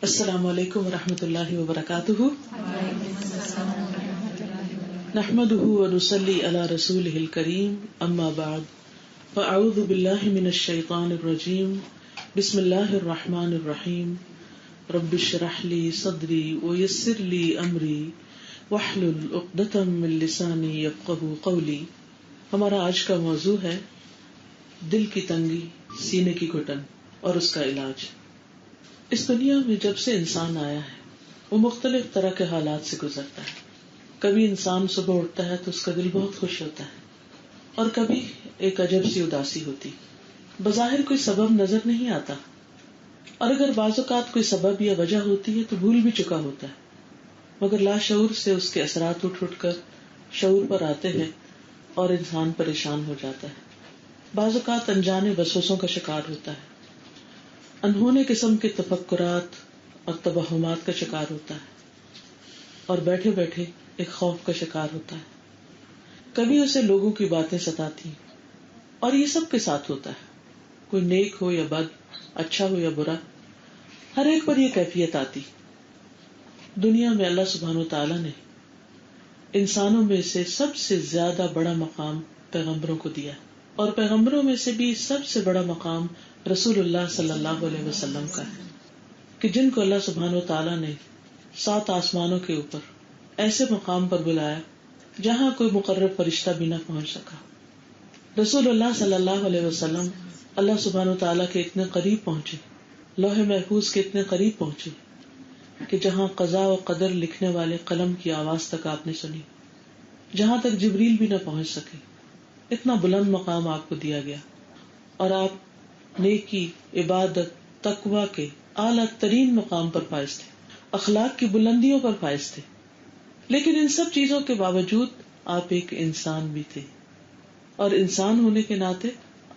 السلام علیکم ورحمۃ اللہ وبرکاتہ. نحمده ونصلي على رسوله الكريم اما بعد فاعوذ باللہ من الشیطان الرجیم بسم اللہ الرحمن الرحیم رب اشرح لي صدری ويسر لي امری واحلل عقدۃ من لسانی یفقهوا قولی. ہمارا آج کا موضوع ہے دل کی تنگی، سینے کی گھٹن اور اس کا علاج. اس دنیا میں جب سے انسان آیا ہے وہ مختلف طرح کے حالات سے گزرتا ہے. کبھی انسان صبح اٹھتا ہے تو اس کا دل بہت خوش ہوتا ہے اور کبھی ایک عجب سی اداسی ہوتی. بظاہر کوئی سبب نظر نہیں آتا اور اگر بعض اوقات کوئی سبب یا وجہ ہوتی ہے تو بھول بھی چکا ہوتا ہے، مگر لاشعور سے اس کے اثرات اٹھ کر شعور پر آتے ہیں اور انسان پریشان ہو جاتا ہے. بعض اوقات انجانے وسوسوں کا شکار ہوتا ہے، انہونے قسم کے تفکرات اور توہمات کا شکار ہوتا ہے اور بیٹھے بیٹھے ایک خوف کا شکار ہوتا ہے. کبھی اسے لوگوں کی باتیں ستاتی اور یہ سب کے ساتھ ہوتا ہے، کوئی نیک ہو یا بد، اچھا ہو یا برا، ہر ایک پر یہ کیفیت آتی. دنیا میں اللہ سبحانہ وتعالی نے انسانوں میں سے سب سے زیادہ بڑا مقام پیغمبروں کو دیا اور پیغمبروں میں سے بھی سب سے بڑا مقام رسول اللہ صلی اللہ علیہ وسلم کا ہے کہ جن کو اللہ سبحانہ وتعالی نے 7 آسمانوں کے اوپر ایسے مقام پر بلایا جہاں کوئی مقرب فرشتہ بھی نہ پہنچ سکا. رسول اللہ صلی اللہ علیہ وسلم اللہ سبحانہ وتعالی کے اتنے قریب پہنچے، لوح محفوظ کے اتنے قریب پہنچے کہ جہاں قضاء و قدر لکھنے والے قلم کی آواز تک آپ نے سنی، جہاں تک جبریل بھی نہ پہنچ سکے. اتنا بلند مقام آپ کو دیا گیا اور آپ نیکی، عبادت، تقوی کے اعلیٰ ترین مقام پر فائز تھے، اخلاق کی بلندیوں پر فائز تھے. لیکن ان سب چیزوں کے باوجود آپ ایک انسان بھی تھے اور انسان ہونے کے ناطے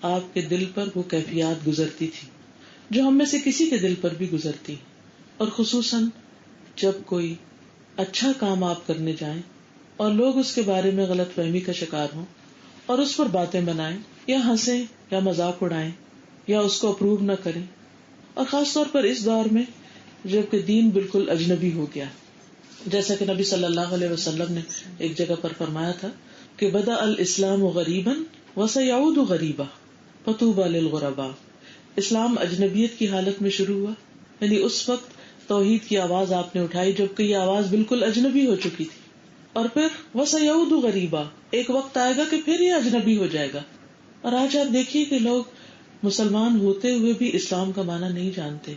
آپ کے دل پر وہ کیفیات گزرتی تھی جو ہم میں سے کسی کے دل پر بھی گزرتی. اور خصوصاً جب کوئی اچھا کام آپ کرنے جائیں اور لوگ اس کے بارے میں غلط فہمی کا شکار ہوں اور اس پر باتیں بنائیں یا ہنسیں یا مذاق اڑائیں یا اس کو اپروو نہ کریں، اور خاص طور پر اس دور میں جب کہ دین بالکل اجنبی ہو گیا، جیسا کہ نبی صلی اللہ علیہ وسلم نے ایک جگہ پر فرمایا تھا کہ بدأ الاسلام غریبا وسیعود غریبا فطوبی للغرباء. اسلام اجنبیت کی حالت میں شروع ہوا، یعنی اس وقت توحید کی آواز آپ نے اٹھائی جبکہ یہ آواز بالکل اجنبی ہو چکی تھی، اور پھر وسیعود غریبا، ایک وقت آئے گا کہ پھر یہ اجنبی ہو جائے گا. اور آج آپ دیکھیے کہ لوگ مسلمان ہوتے ہوئے بھی اسلام کا معنی نہیں جانتے،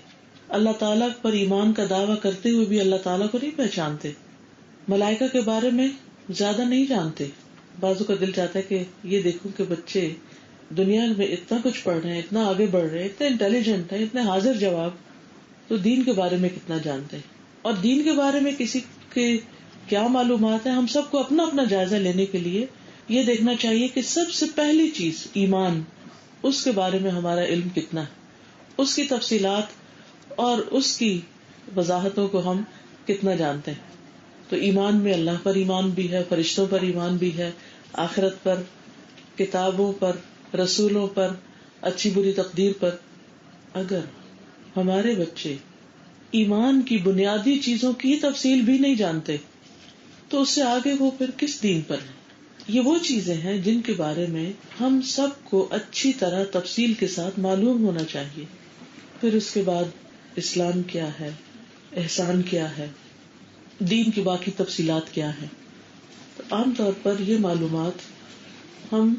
اللہ تعالیٰ پر ایمان کا دعویٰ کرتے ہوئے بھی اللہ تعالیٰ کو نہیں پہچانتے، ملائکہ کے بارے میں زیادہ نہیں جانتے. بعضوں کا دل چاہتا ہے کہ یہ دیکھوں کہ بچے دنیا میں اتنا کچھ پڑھ رہے ہیں، اتنا آگے بڑھ رہے ہیں، اتنے انٹیلیجنٹ ہیں، اتنے حاضر جواب، تو دین کے بارے میں کتنا جانتے ہیں. اور دین کے بارے میں کسی کے کیا معلومات ہیں، ہم سب کو اپنا اپنا جائزہ لینے کے لیے یہ دیکھنا چاہیے کہ سب سے پہلی چیز ایمان، اس کے بارے میں ہمارا علم کتنا ہے، اس کی تفصیلات اور اس کی وضاحتوں کو ہم کتنا جانتے ہیں. تو ایمان میں اللہ پر ایمان بھی ہے، فرشتوں پر ایمان بھی ہے، آخرت پر، کتابوں پر، رسولوں پر، اچھی بری تقدیر پر. اگر ہمارے بچے ایمان کی بنیادی چیزوں کی تفصیل بھی نہیں جانتے تو اس سے آگے وہ پھر کس دین پر ہیں؟ یہ وہ چیزیں ہیں جن کے بارے میں ہم سب کو اچھی طرح تفصیل کے ساتھ معلوم ہونا چاہیے. پھر اس کے بعد اسلام کیا ہے، احسان کیا ہے، دین کی باقی تفصیلات کیا ہیں. تو عام طور پر یہ معلومات ہم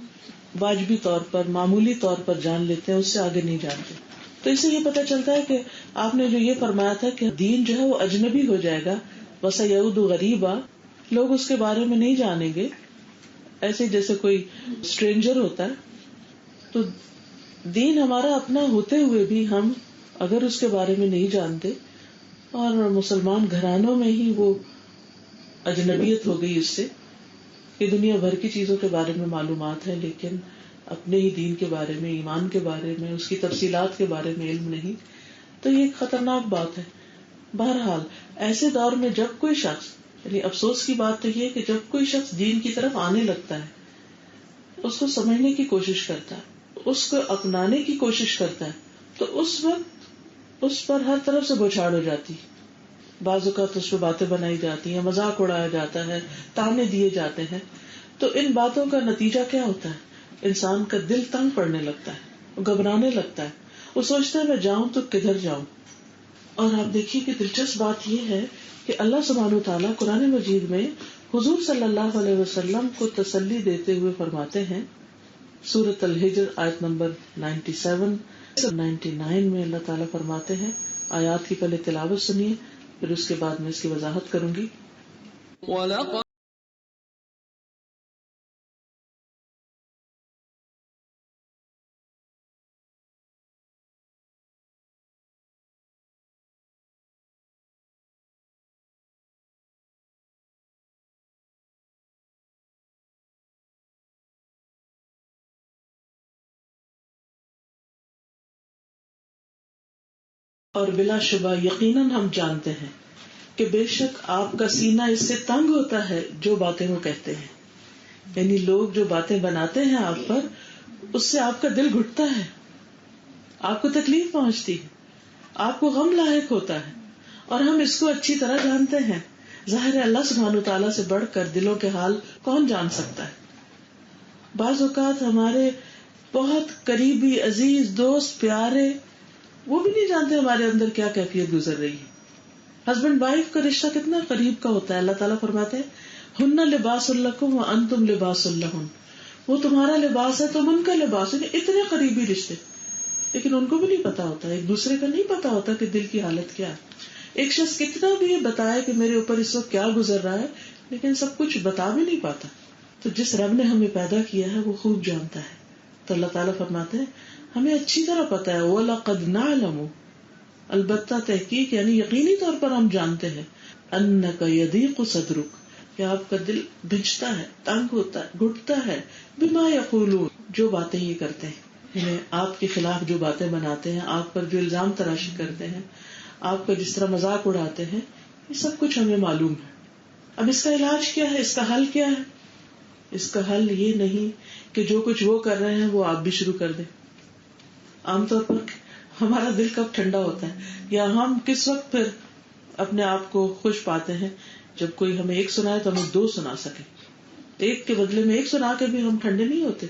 واجبی طور پر، معمولی طور پر جان لیتے ہیں، اس سے آگے نہیں جانتے. تو اس سے یہ پتہ چلتا ہے کہ آپ نے جو یہ فرمایا تھا کہ دین جو ہے وہ اجنبی ہو جائے گا، وسیعود غریبا، لوگ اس کے بارے میں نہیں جانیں گے، ایسے جیسے کوئی اسٹرینجر ہوتا ہے. تو دین ہمارا اپنا ہوتے ہوئے بھی ہم اگر اس کے بارے میں نہیں جانتے، اور مسلمان گھرانوں میں ہی وہ اجنبیت ہو گئی اس سے کہ دنیا بھر کی چیزوں کے بارے میں معلومات ہے لیکن اپنے ہی دین کے بارے میں، ایمان کے بارے میں، اس کی تفصیلات کے بارے میں علم نہیں، تو یہ ایک خطرناک بات ہے. بہرحال ایسے دور میں جب کوئی شخص، یعنی افسوس کی بات تو یہ ہے کہ جب کوئی شخص دین کی طرف آنے لگتا ہے، اس کو سمجھنے کی کوشش کرتا ہے، اس کو اپنانے کی کوشش کرتا ہے، تو اس وقت اس پر ہر طرف سے بوچھاڑ ہو جاتی. بعض اوقات اس پہ باتیں بنائی جاتی ہیں، مذاق اڑایا جاتا ہے، تانے دیے جاتے ہیں. تو ان باتوں کا نتیجہ کیا ہوتا ہے؟ انسان کا دل تنگ پڑنے لگتا ہے، وہ گھبرانے لگتا ہے، وہ سوچتا ہے میں جاؤں تو کدھر جاؤں. اور آپ دیکھیے کہ دلچسپ بات یہ ہے کہ اللہ سبحانہ وتعالیٰ قرآن مجید میں حضور صلی اللہ علیہ وسلم کو تسلی دیتے ہوئے فرماتے ہیں. سورۃ الحجر آیت نمبر 97 99 میں اللہ تعالیٰ فرماتے ہیں، آیات کی پہلے تلاوت سنیے، پھر اس کے بعد میں اس کی وضاحت کروں گی. وَلَقَدْ اور بلا شبہ یقیناً ہم جانتے ہیں کہ بے شک آپ کا سینہ اس سے تنگ ہوتا ہے جو باتیں وہ کہتے ہیں. یعنی لوگ جو باتیں بناتے ہیں آپ پر، اس سے آپ کا دل گھٹتا ہے، آپ کو تکلیف پہنچتی ہے، آپ کو غم لاحق ہوتا ہے. اور ہم اس کو اچھی طرح جانتے ہیں. ظاہر ہے اللہ سبحانہ وتعالیٰ سے بڑھ کر دلوں کے حال کون جان سکتا ہے. بعض اوقات ہمارے بہت قریبی عزیز دوست پیارے وہ بھی نہیں جانتے ہمارے اندر کیا کیفیت گزر رہی ہے. ہسبینڈ وائف کا رشتہ کتنا قریب کا ہوتا ہے. اللہ تعالیٰ فرماتے ہیں ہن لباس لکم وانتم لباس لہن، وہ تمہارا لباس ہے تم ان کا لباس. اتنے قریبی رشتے، لیکن ان کو بھی نہیں پتا ہوتا، ایک دوسرے کا نہیں پتا ہوتا کہ دل کی حالت کیا ہے. ایک شخص کتنا بھی یہ بتائے کہ میرے اوپر اس وقت کیا گزر رہا ہے، لیکن سب کچھ بتا بھی نہیں پاتا. تو جس رب نے ہمیں پیدا کیا ہے وہ خوب جانتا ہے. تو اللہ تعالیٰ فرماتے ہیں ہمیں اچھی طرح پتا ہے. وَلَقَدْ نَعْلَمُ، البتہ تحقیق یعنی یقینی طور پر ہم جانتے ہیں، أَنَّكَ يَضِيقُ صَدْرُكَ، کہ آپ کا دل بھجتا ہے، تنگ ہوتا ہے، گھٹتا ہے، بِمَا يَقُولُونَ، جو باتیں یہ کرتے ہیں، یعنی آپ کے خلاف جو باتیں بناتے ہیں، آپ پر جو الزام تراشی کرتے ہیں، آپ کا جس طرح مذاق اڑاتے ہیں، یہ سب کچھ ہمیں معلوم ہے. اب اس کا علاج کیا ہے؟ اس کا حل کیا ہے؟ اس کا حل یہ نہیں کہ جو کچھ وہ کر رہے ہیں وہ آپ بھی شروع کر دیں. عام طور پر ہمارا دل کب ٹھنڈا ہوتا ہے یا ہم کس وقت پھر اپنے آپ کو خوش پاتے ہیں؟ جب کوئی ہمیں ایک سنائے تو ہمیں دو سنا سکے. ایک کے بدلے میں ایک سنا کے بھی ہم ٹھنڈے نہیں ہوتے.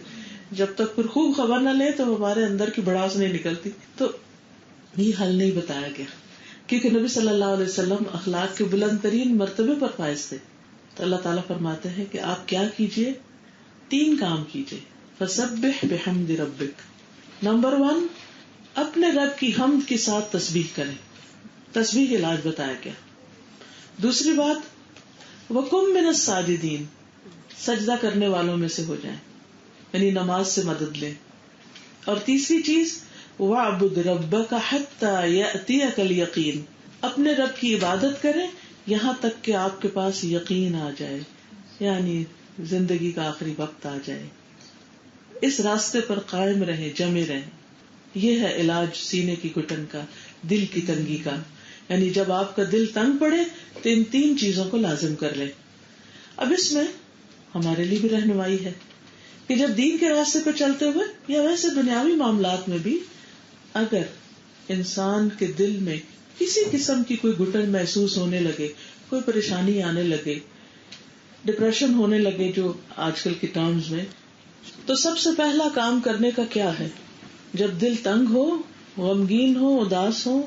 جب تک پھر خوب خبر نہ لے تو ہمارے اندر کی بڑاس نہیں نکلتی. تو یہ حل نہیں بتایا گیا کیونکہ نبی صلی اللہ علیہ وسلم اخلاق کے بلند ترین مرتبے پر فائز تھے. تو اللہ تعالیٰ فرماتے ہیں کہ آپ کیا کیجئے، 3 کام کیجئے. فسبح بحمد ربک، نمبر 1 اپنے رب کی حمد کے ساتھ تسبیح کریں. تسبیح کا علاج بتایا گیا. دوسری بات وقم من الساجدین، سجدہ کرنے والوں میں سے ہو جائیں، یعنی نماز سے مدد لیں. اور تیسری چیز وَاعْبُدْ رَبَّكَ حَتَّى يَأْتِيَكَ الْيَقِينُ، اپنے رب کی عبادت کریں یہاں تک کہ آپ کے پاس یقین آ جائے، یعنی زندگی کا آخری وقت آ جائے. اس راستے پر قائم رہیں، جمے رہیں. یہ ہے علاج سینے کی گھٹن کا، دل کی تنگی کا. یعنی جب آپ کا دل تنگ پڑے تو ان 3 چیزوں کو لازم کر لیں. اب اس میں ہمارے لیے بھی رہنمائی ہے کہ جب دین کے راستے پہ چلتے ہوئے یا ویسے دنیاوی معاملات میں بھی اگر انسان کے دل میں کسی قسم کی کوئی گھٹن محسوس ہونے لگے، کوئی پریشانی آنے لگے، ڈپریشن ہونے لگے جو آج کل کے ٹرمز میں، تو سب سے پہلا کام کرنے کا کیا ہے؟ جب دل تنگ ہو، غمگین ہو، اداس ہو،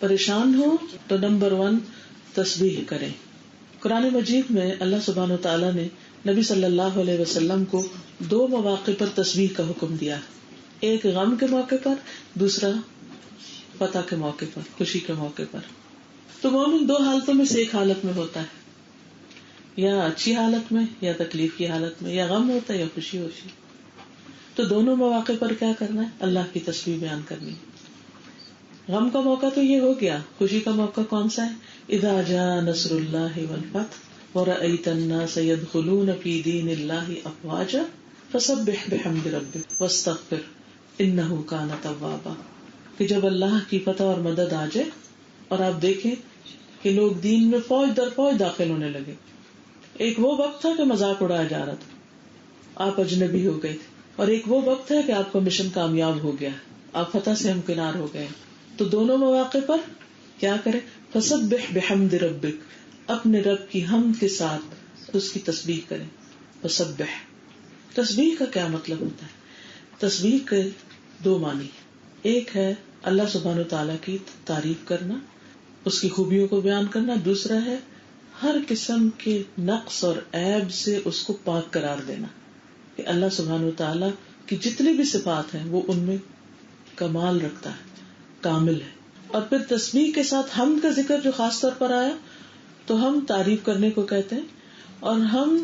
پریشان ہو، تو نمبر 1 تسبیح کریں. قرآن مجید میں اللہ سبحانہ و تعالیٰ نے نبی صلی اللہ علیہ وسلم کو 2 مواقع پر تسبیح کا حکم دیا. ایک غم کے موقع پر، دوسرا فتح کے موقع پر، خوشی کے موقع پر. تو مومن 2 حالتوں میں سے ایک حالت میں ہوتا ہے، یا اچھی حالت میں یا تکلیف کی حالت میں، یا غم ہوتا ہے یا خوشی ہوتی. تو دونوں مواقع پر کیا کرنا ہے؟ اللہ کی تسبیح بیان کرنی. غم کا موقع تو یہ ہو گیا، خوشی کا موقع کون سا ہے؟ اذا جاء نصر اللہ والفتح ورأيت الناس يدخلون في دين الله افواجا فسبح بحمد ربك واستغفر انه كان توابا. کہ جب اللہ کی فتح اور مدد آ جائے اور آپ دیکھیں کہ لوگ دین میں فوج در فوج داخل ہونے لگے. ایک وہ وقت تھا کہ مذاق اڑایا جا رہا تھا، آپ اجنبی ہو گئے تھے، اور ایک وہ وقت ہے کہ آپ کا مشن کامیاب ہو گیا، آپ فتح سے ہمکنار ہو گئے. تو دونوں مواقع پر کیا کرے؟ فسبح بحمد ربک، اپنے رب کی حمد کے ساتھ اس کی تسبیح کریں. فسبح، تسبیح کا کیا مطلب ہوتا ہے؟ تسبیح کے دو معنی. ایک ہے اللہ سبحانہ وتعالیٰ کی تعریف کرنا، اس کی خوبیوں کو بیان کرنا. دوسرا ہے ہر قسم کے نقص اور عیب سے اس کو پاک قرار دینا، کہ اللہ سبحانہ وتعالیٰ کی جتنی بھی صفات ہیں وہ ان میں کمال رکھتا ہے، کامل ہے. اور پھر تسبیح کے ساتھ حمد کا ذکر جو خاص طور پر آیا، تو ہم تعریف کرنے کو کہتے ہیں، اور ہم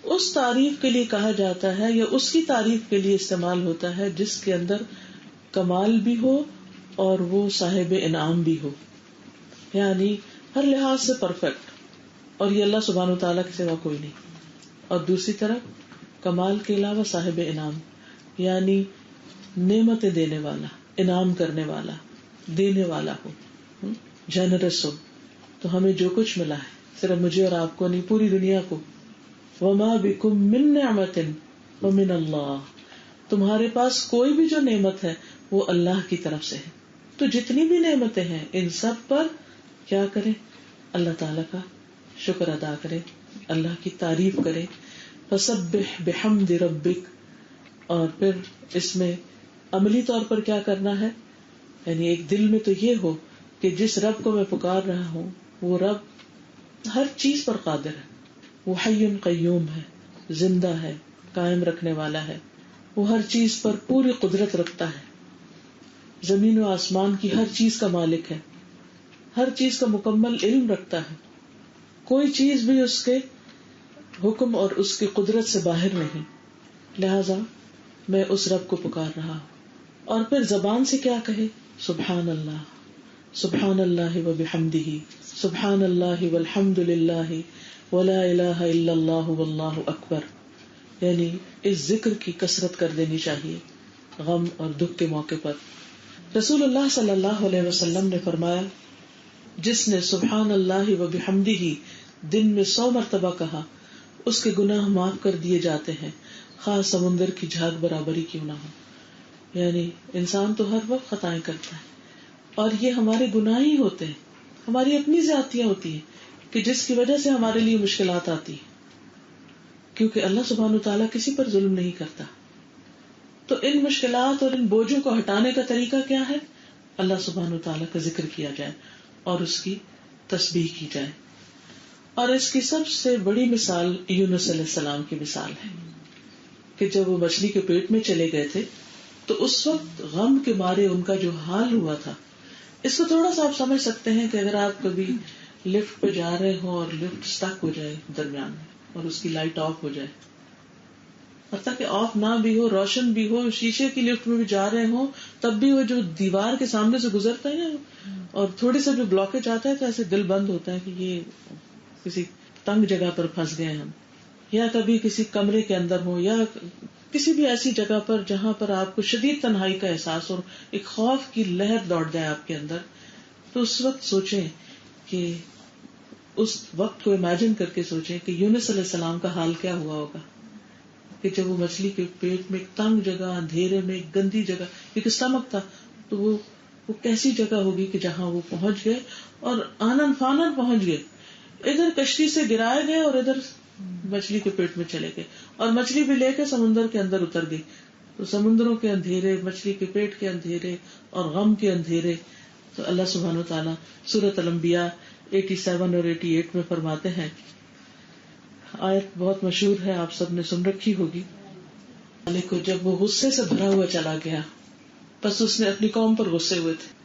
اس تعریف کے لیے کہا جاتا ہے یا اس کی تعریف کے لیے استعمال ہوتا ہے جس کے اندر کمال بھی ہو اور وہ صاحب انعام بھی ہو، یعنی ہر لحاظ سے پرفیکٹ، اور یہ اللہ سبحانہ وتعالیٰ کے سوا کوئی نہیں. اور دوسری طرف کمال کے علاوہ صاحب انعام، یعنی نعمتیں دینے والا، انعام کرنے والا، دینے والا ہو، جنرس ہو. تو ہمیں جو کچھ ملا ہے صرف مجھے اور آپ کو نہیں، پوری دنیا کو. وما بکم من نعمت فمن اللہ، تمہارے پاس کوئی بھی جو نعمت ہے وہ اللہ کی طرف سے ہے. تو جتنی بھی نعمتیں ہیں ان سب پر کیا کریں؟ اللہ تعالیٰ کا شکر ادا کرے، اللہ کی تعریف کرے. فسبح بحمد ربک. اور پھر اس میں عملی طور پر کیا کرنا ہے؟ یعنی ایک دل میں تو یہ ہو کہ جس رب کو میں پکار رہا ہوں وہ رب ہر چیز پر قادر ہے، وہ حی قیوم ہے، زندہ ہے، قائم رکھنے والا ہے، وہ ہر چیز پر پوری قدرت رکھتا ہے، زمین و آسمان کی ہر چیز کا مالک ہے، ہر چیز کا مکمل علم رکھتا ہے، کوئی چیز بھی اس کے حکم اور اس کی قدرت سے باہر نہیں. لہذا میں اس رب کو پکار رہا ہوں. اور پھر زبان سے کیا کہے؟ سبحان اللہ، سبحان اللہ و بحمدہ، سبحان اللہ والحمد للہ ولا الہ الا اللہ واللہ اکبر. یعنی اس ذکر کی کثرت کر دینی چاہیے غم اور دکھ کے موقع پر. رسول اللہ صلی اللہ علیہ وسلم نے فرمایا، جس نے سبحان اللہ و بحمدہ دن میں 100 مرتبہ کہا اس کے گناہ معاف کر دیے جاتے ہیں، خواہ سمندر کی جھاگ برابری کیوں نہ ہو. یعنی انسان تو ہر وقت خطائیں کرتا ہے، اور یہ ہمارے گناہ ہی ہوتے ہیں، ہماری اپنی زیادتیاں ہوتی ہیں کہ جس کی وجہ سے ہمارے لیے مشکلات آتی ہیں، کیونکہ اللہ سبحانہ وتعالیٰ کسی پر ظلم نہیں کرتا. تو ان مشکلات اور ان بوجھوں کو ہٹانے کا طریقہ کیا ہے؟ اللہ سبحانہ وتعالیٰ کا ذکر کیا جائے اور اس کی تسبیح کی جائے. اور اس کی سب سے بڑی مثال یونس علیہ السلام کی مثال ہے کہ جب وہ مچھلی کے پیٹ میں چلے گئے تھے تو اس وقت غم کے مارے ان کا جو حال ہوا تھا، اس کو تھوڑا سا آپ سمجھ سکتے ہیں کہ اگر آپ کبھی لفٹ پہ جا رہے ہوں اور لفٹ سٹک ہو جائے درمیان میں اور اس کی لائٹ آف ہو جائے، حتیٰ کہ آف نہ بھی ہو، روشن بھی ہو، شیشے کی لفٹ میں بھی جا رہے ہوں، تب بھی وہ جو دیوار کے سامنے سے گزرتا ہے اور تھوڑی سا جو بلاکیج آتا ہے تو ایسے دل بند ہوتا ہے کہ یہ کسی تنگ جگہ پر پھنس گئے ہم. یا کبھی کسی کمرے کے اندر ہو یا کسی بھی ایسی جگہ پر جہاں پر آپ کو شدید تنہائی کا احساس اور ایک خوف کی لہر دوڑ جائے آپ کے اندر، تو اس وقت سوچیں کہ اس وقت کو امیجن کر کے سوچیں کہ یونس علیہ السلام کا حال کیا ہوا ہوگا کہ جب وہ مچھلی کے پیٹ میں ایک تنگ جگہ، اندھیرے میں، ایک گندی جگہ، ایک اسٹمک تھا، تو وہ کیسی جگہ ہوگی کہ جہاں وہ پہنچ گئے اور آنن فانن پہنچ گئے. ادھر کشتی سے گرائے گئے اور ادھر مچھلی کے پیٹ میں چلے گئے، اور مچھلی بھی لے کے سمندر کے اندر اتر گئی. تو سمندروں کے اندھیرے، مچھلی کے پیٹ کے اندھیرے اور غم کے اندھیرے. تو اللہ سبحانہ وتعالیٰ سورۃ الانبیاء 87 اور 88 میں فرماتے ہیں، آیت بہت مشہور ہے، آپ سب نے سن رکھی ہوگی، کو جب وہ غصے سے بھرا ہوا چلا گیا، بس اس نے اپنی قوم پر غصے ہوئے تھے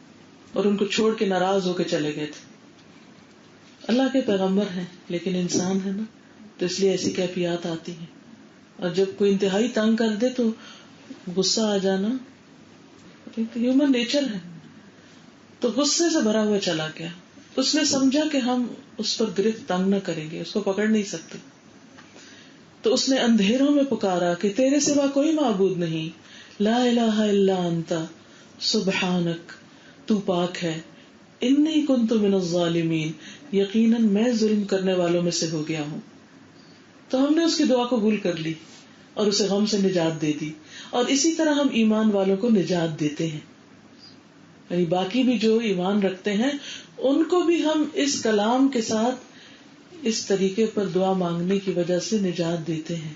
اور ان کو چھوڑ کے ناراض ہو کے چلے گئے تھے. اللہ کے پیغمبر ہیں لیکن انسان ہے نا، تو اس لیے ایسی کیفیات آتی ہیں. اور جب کوئی انتہائی تنگ کر دے تو غصہ آ جانا ہیومن نیچر ہے. تو غصے سے بھرا ہوا چلا گیا. اس نے سمجھا کہ ہم اس پر گرفت تنگ نہ کریں گے، اس کو پکڑ نہیں سکتے. تو اس نے اندھیروں میں پکارا کہ تیرے سوا کوئی معبود نہیں، لا الہ الا انت سبحانک، تو پاک ہے، انی کنت من الظالمین، یقیناً میں ظلم کرنے والوں میں سے ہو گیا ہوں. تو ہم نے اس کی دعا قبول کر لی اور اسے غم سے نجات دے دی. اور اسی طرح ہم ایمان والوں کو نجات دیتے ہیں. یعنی باقی بھی جو ایمان رکھتے ہیں ان کو بھی ہم اس کلام کے ساتھ اس طریقے پر دعا مانگنے کی وجہ سے نجات دیتے ہیں.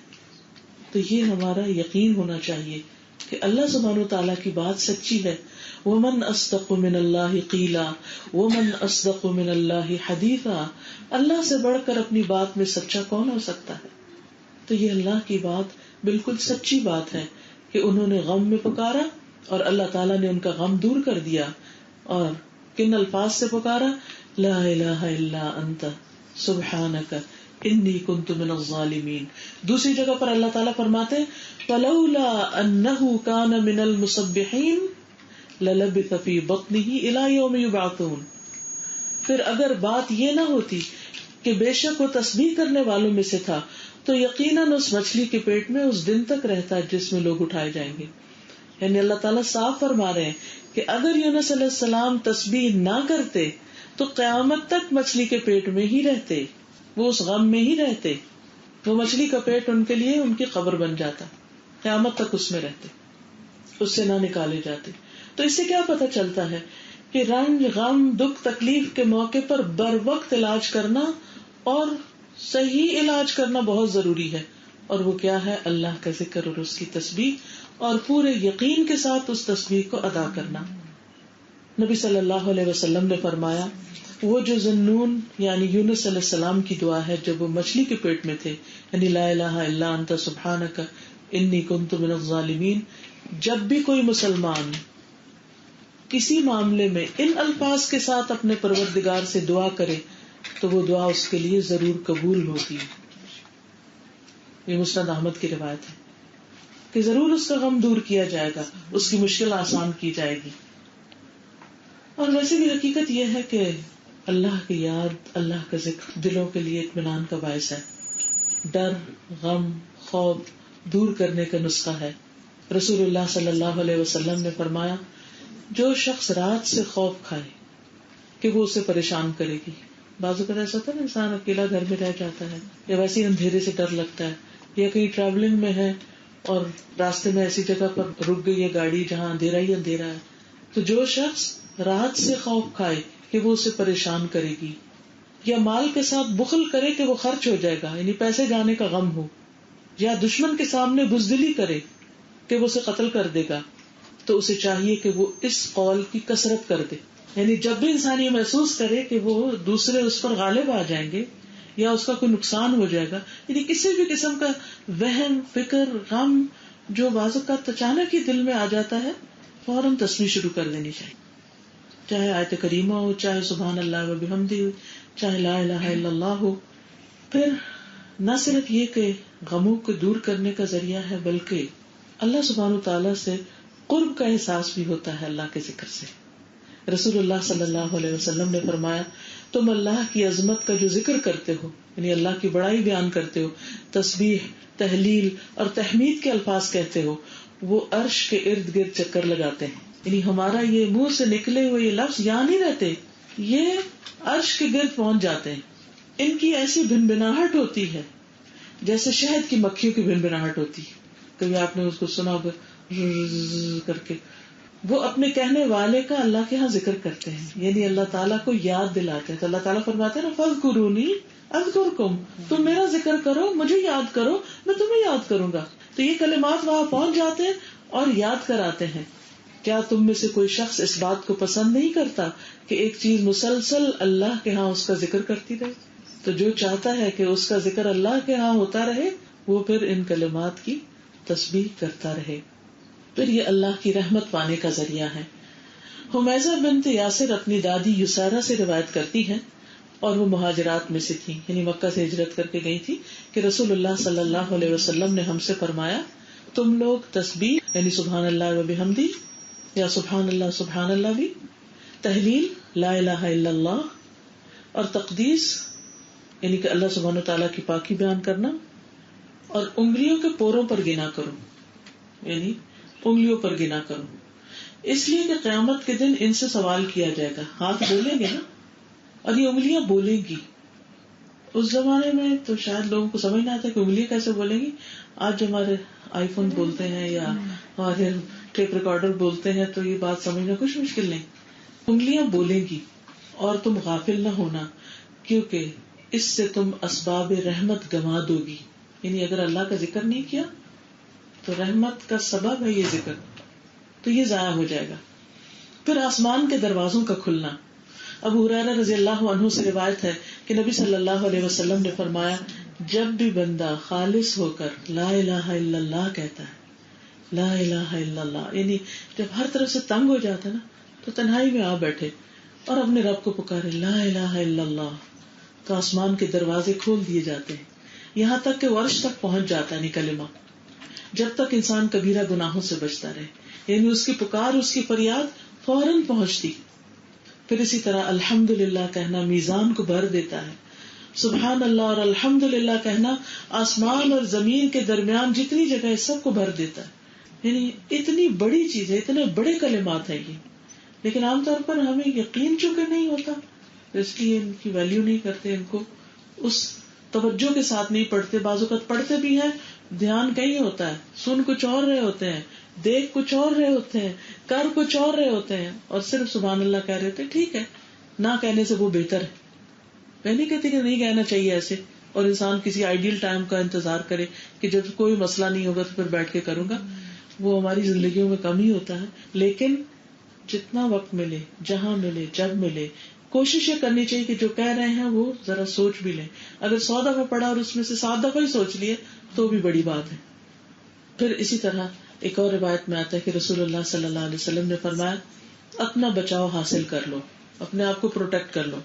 تو یہ ہمارا یقین ہونا چاہیے کہ اللہ سبحانہ وتعالیٰ کی بات سچی ہے. وَمَنْ أَصْدَقُ مِنَ اللَّهِ قِيلًا وَمَنْ أَصْدَقُ مِنَ اللَّهِ حَدِيثًا. اللہ سے بڑھ کر اپنی بات میں سچا کون ہو سکتا ہے؟ تو یہ اللہ کی بات بالکل سچی بات ہے کہ انہوں نے غم میں پکارا اور اللہ تعالیٰ نے ان کا غم دور کر دیا. اور کن الفاظ سے پکارا؟ لا الہ الا انت سبحانک انی کنت من الظالمین. دوسری جگہ پر اللہ تعالیٰ فرماتے ہیں فلولا انہ کان من المسبحین للبث فی بطنہ الی یوم یبعثون. پھر اگر بات یہ نہ ہوتی کہ بے شک وہ تسبیح کرنے والوں میں سے تھا تو یقیناً اس مچھلی کے پیٹ میں اس دن تک رہتا جس میں لوگ اٹھائے جائیں گے. یعنی اللہ تعالیٰ صاف فرما رہے ہیں کہ اگر یونس علیہ السلام تسبیح نہ کرتے تو قیامت تک مچھلی کے پیٹ میں ہی رہتے, وہ اس غم میں ہی رہتے. وہ مچھلی کا پیٹ ان کے لیے ان کی قبر بن جاتا, قیامت تک اس میں رہتے, اس سے نہ نکالے جاتے. تو اس سے کیا پتہ چلتا ہے کہ رنج, غم, دکھ, تکلیف کے موقع پر بر وقت علاج کرنا اور صحیح علاج کرنا بہت ضروری ہے. اور وہ کیا ہے؟ اللہ کا ذکر اور اس کی تسبیح, اور پورے یقین کے ساتھ اس تسبیح کو ادا کرنا. نبی صلی اللہ علیہ وسلم نے فرمایا وہ جو ذنون یعنی یونس علیہ السلام کی دعا ہے جب وہ مچھلی کے پیٹ میں تھے, یعنی لا الہ الا انت سبحانک انی کنت من الظالمین, جب بھی کوئی مسلمان کسی معاملے میں ان الفاظ کے ساتھ اپنے پروردگار سے دعا کرے تو وہ دعا اس کے لیے ضرور قبول ہوگی. یہ مسند احمد کی روایت ہے کہ ضرور اس کا غم دور کیا جائے گا, اس کی مشکل آسان کی جائے گی. اور ویسے بھی حقیقت یہ ہے کہ اللہ کی یاد, اللہ کا ذکر دلوں کے لیے اطمینان کا باعث ہے, ڈر, غم, خوف دور کرنے کا نسخہ ہے. رسول اللہ صلی اللہ علیہ وسلم نے فرمایا جو شخص رات سے خوف کھائے کہ وہ اسے پریشان کرے گی, بعض اوقات ایسا ہوتا ہے نا انسان اکیلا گھر میں رہ جاتا ہے یا ویسے اندھیرے سے ڈر لگتا ہے یا کہیں ٹریولنگ میں ہے اور راستے میں ایسی جگہ پر رک گئی ہے گاڑی جہاں اندھیرا ہی اندھیرا ہے, تو جو شخص رات سے خوف کھائے کہ وہ اسے پریشان کرے گی, یا مال کے ساتھ بخل کرے کہ وہ خرچ ہو جائے گا یعنی پیسے جانے کا غم ہو, یا دشمن کے سامنے بزدلی کرے کہ وہ اسے قتل کر دے گا, تو اسے چاہیے کہ وہ اس قول کی کثرت کر دے. یعنی جب بھی انسان یہ محسوس کرے کہ وہ دوسرے اس پر غالب آ جائیں گے یا اس کا کوئی نقصان ہو جائے گا, یعنی کسی بھی قسم کا وہم, فکر, غم جو بعض اوقات اچانک ہی دل میں آ جاتا ہے, فوراً تسبیح شروع کر دینی چاہیے, چاہے آیت کریمہ ہو, چاہے سبحان اللہ و بحمدہ ہو, چاہے لا الہ الا اللہ ہو. پھر نہ صرف یہ کہ غموں کو دور کرنے کا ذریعہ ہے بلکہ اللہ سبحانہ تعالیٰ سے قرب کا احساس بھی ہوتا ہے اللہ کے ذکر سے. رسول اللہ صلی اللہ علیہ وسلم نے فرمایا تم اللہ کی عظمت کا جو ذکر کرتے ہو یعنی اللہ کی بڑائی بیان کرتے ہو, تسبیح, تہلیل اور تحمید کے الفاظ کہتے ہو, وہ عرش کے ارد گرد چکر لگاتے ہیں. یعنی ہمارا یہ منہ سے نکلے ہوئے یہ لفظ یہاں نہیں رہتے, یہ عرش کے گرد پہنچ جاتے ہیں. ان کی ایسی بھنبھناہٹ ہوتی ہے جیسے شہد کی مکھیوں کی بھنبھناہٹ ہوتی ہے. کبھی آپ نے اس کو سنا ہوگا کر کے, وہ اپنے کہنے والے کا اللہ کے ہاں ذکر کرتے ہیں, یعنی اللہ تعالیٰ کو یاد دلاتے ہیں. تو اللہ تعالیٰ فرماتے ہیں نا فاذکرونی اذکرکم, تم میرا ذکر کرو, مجھے یاد کرو, میں تمہیں یاد کروں گا. تو یہ کلمات وہاں پہنچ جاتے ہیں اور یاد کراتے ہیں. کیا تم میں سے کوئی شخص اس بات کو پسند نہیں کرتا کہ ایک چیز مسلسل اللہ کے ہاں اس کا ذکر کرتی رہے؟ تو جو چاہتا ہے کہ اس کا ذکر اللہ کے ہاں ہوتا رہے وہ پھر ان کلمات کی تسبیح کرتا رہے. پھر یہ اللہ کی رحمت پانے کا ذریعہ ہے. حمیزہ بنت یاسر اپنی دادی یسارہ سے روایت کرتی ہیں اور وہ مہاجرات میں سے تھی, یعنی مکہ سے ہجرت کر کے گئی تھی, کہ رسول اللہ صلی اللہ علیہ وسلم نے ہم سے فرمایا تم لوگ تسبیح یعنی سبحان اللہ و بحمدہ یا سبحان اللہ بھی, تحلیل لا الہ الا اللہ, اور تقدیس یعنی کہ اللہ سبحانہ تعالیٰ کی پاکی بیان کرنا, اور انگلیوں کے پوروں پر گنا کرو, یعنی انگلیوں پر گنا کرو, اس لیے کہ قیامت کے دن ان سے سوال کیا جائے گا. ہاتھ بولیں گے نا اور یہ انگلیاں بولیں گی. اس زمانے میں تو شاید لوگوں کو سمجھ نہ آتا کہ انگلیاں کیسے بولیں گی. آج جو ہمارے آئی فون بولتے ہیں یا ہمارے ٹیپ ریکارڈر بولتے ہیں تو یہ بات سمجھنا کچھ مشکل نہیں. انگلیاں بولیں گی اور تم غافل نہ ہونا کیونکہ اس سے تم اسباب رحمت گنوا دو گی. یعنی اگر اللہ کا ذکر نہیں کیا تو رحمت کا سبب ہے یہ ذکر، تو یہ ضائع ہو جائے گا. پھر آسمان کے دروازوں کا کھلنا. ابو ہریرہ رضی اللہ عنہ سے روایت ہے کہ نبی صلی اللہ علیہ وسلم نے فرمایا جب بھی بندہ خالص ہو کر لا الہ الا اللہ کہتا ہے، لا الہ الا اللہ، یعنی جب ہر طرف سے تنگ ہو جاتا ہے نا تو تنہائی میں آ بیٹھے اور اپنے رب کو پکارے لا الہ الا اللہ، تو آسمان کے دروازے کھول دیے جاتے ہیں یہاں تک کہ وہ عرش تک پہنچ جاتا ہے کلمہ، جب تک انسان کبیرہ گناہوں سے بچتا رہے. یعنی اس کی پکار، اس کی فریاد فوراً پہنچتی. پھر اسی طرح الحمدللہ کہنا میزان کو بھر دیتا ہے. سبحان اللہ اور الحمدللہ کہنا آسمان اور زمین کے درمیان جتنی جگہ ہے سب کو بھر دیتا ہے. یعنی اتنی بڑی چیز ہے، اتنے بڑے کلمات ہیں یہ، لیکن عام طور پر ہمیں یقین چونکہ نہیں ہوتا اس لیے ان کی ویلیو نہیں کرتے، ان کو اس توجہ کے ساتھ نہیں پڑھتے. بعض اوقات پڑھتے بھی ہیں، دھیان کہیں ہوتا ہے، سن کچھ اور رہے ہوتے ہیں، دیکھ کچھ اور رہے ہوتے ہیں، کر کچھ اور رہے ہوتے ہیں، اور صرف سبحان اللہ کہہ رہے ہوتے ہیں. ٹھیک ہے، نہ کہنے سے وہ بہتر ہے. میں نہیں کہتی کہ نہیں کہنا چاہیے ایسے، اور انسان کسی آئیڈیل ٹائم کا انتظار کرے کہ جب کوئی مسئلہ نہیں ہوگا تو پھر بیٹھ کے کروں گا. وہ ہماری زندگیوں میں کم ہی ہوتا ہے. لیکن جتنا وقت ملے، جہاں ملے، جب ملے، کوشش یہ کرنی چاہیے کہ جو کہہ رہے ہیں وہ ذرا سوچ بھی لیں. اگر 100 دفعہ پڑھا اور اس میں سے 7 دفعہ ہی سوچ لیے تو بھی بڑی بات ہے. پھر اسی طرح ایک اور روایت میں آتا ہے کہ رسول اللہ صلی اللہ علیہ وسلم نے فرمایا اپنا بچاؤ حاصل کر لو، اپنے آپ کو پروٹیکٹ کر لو.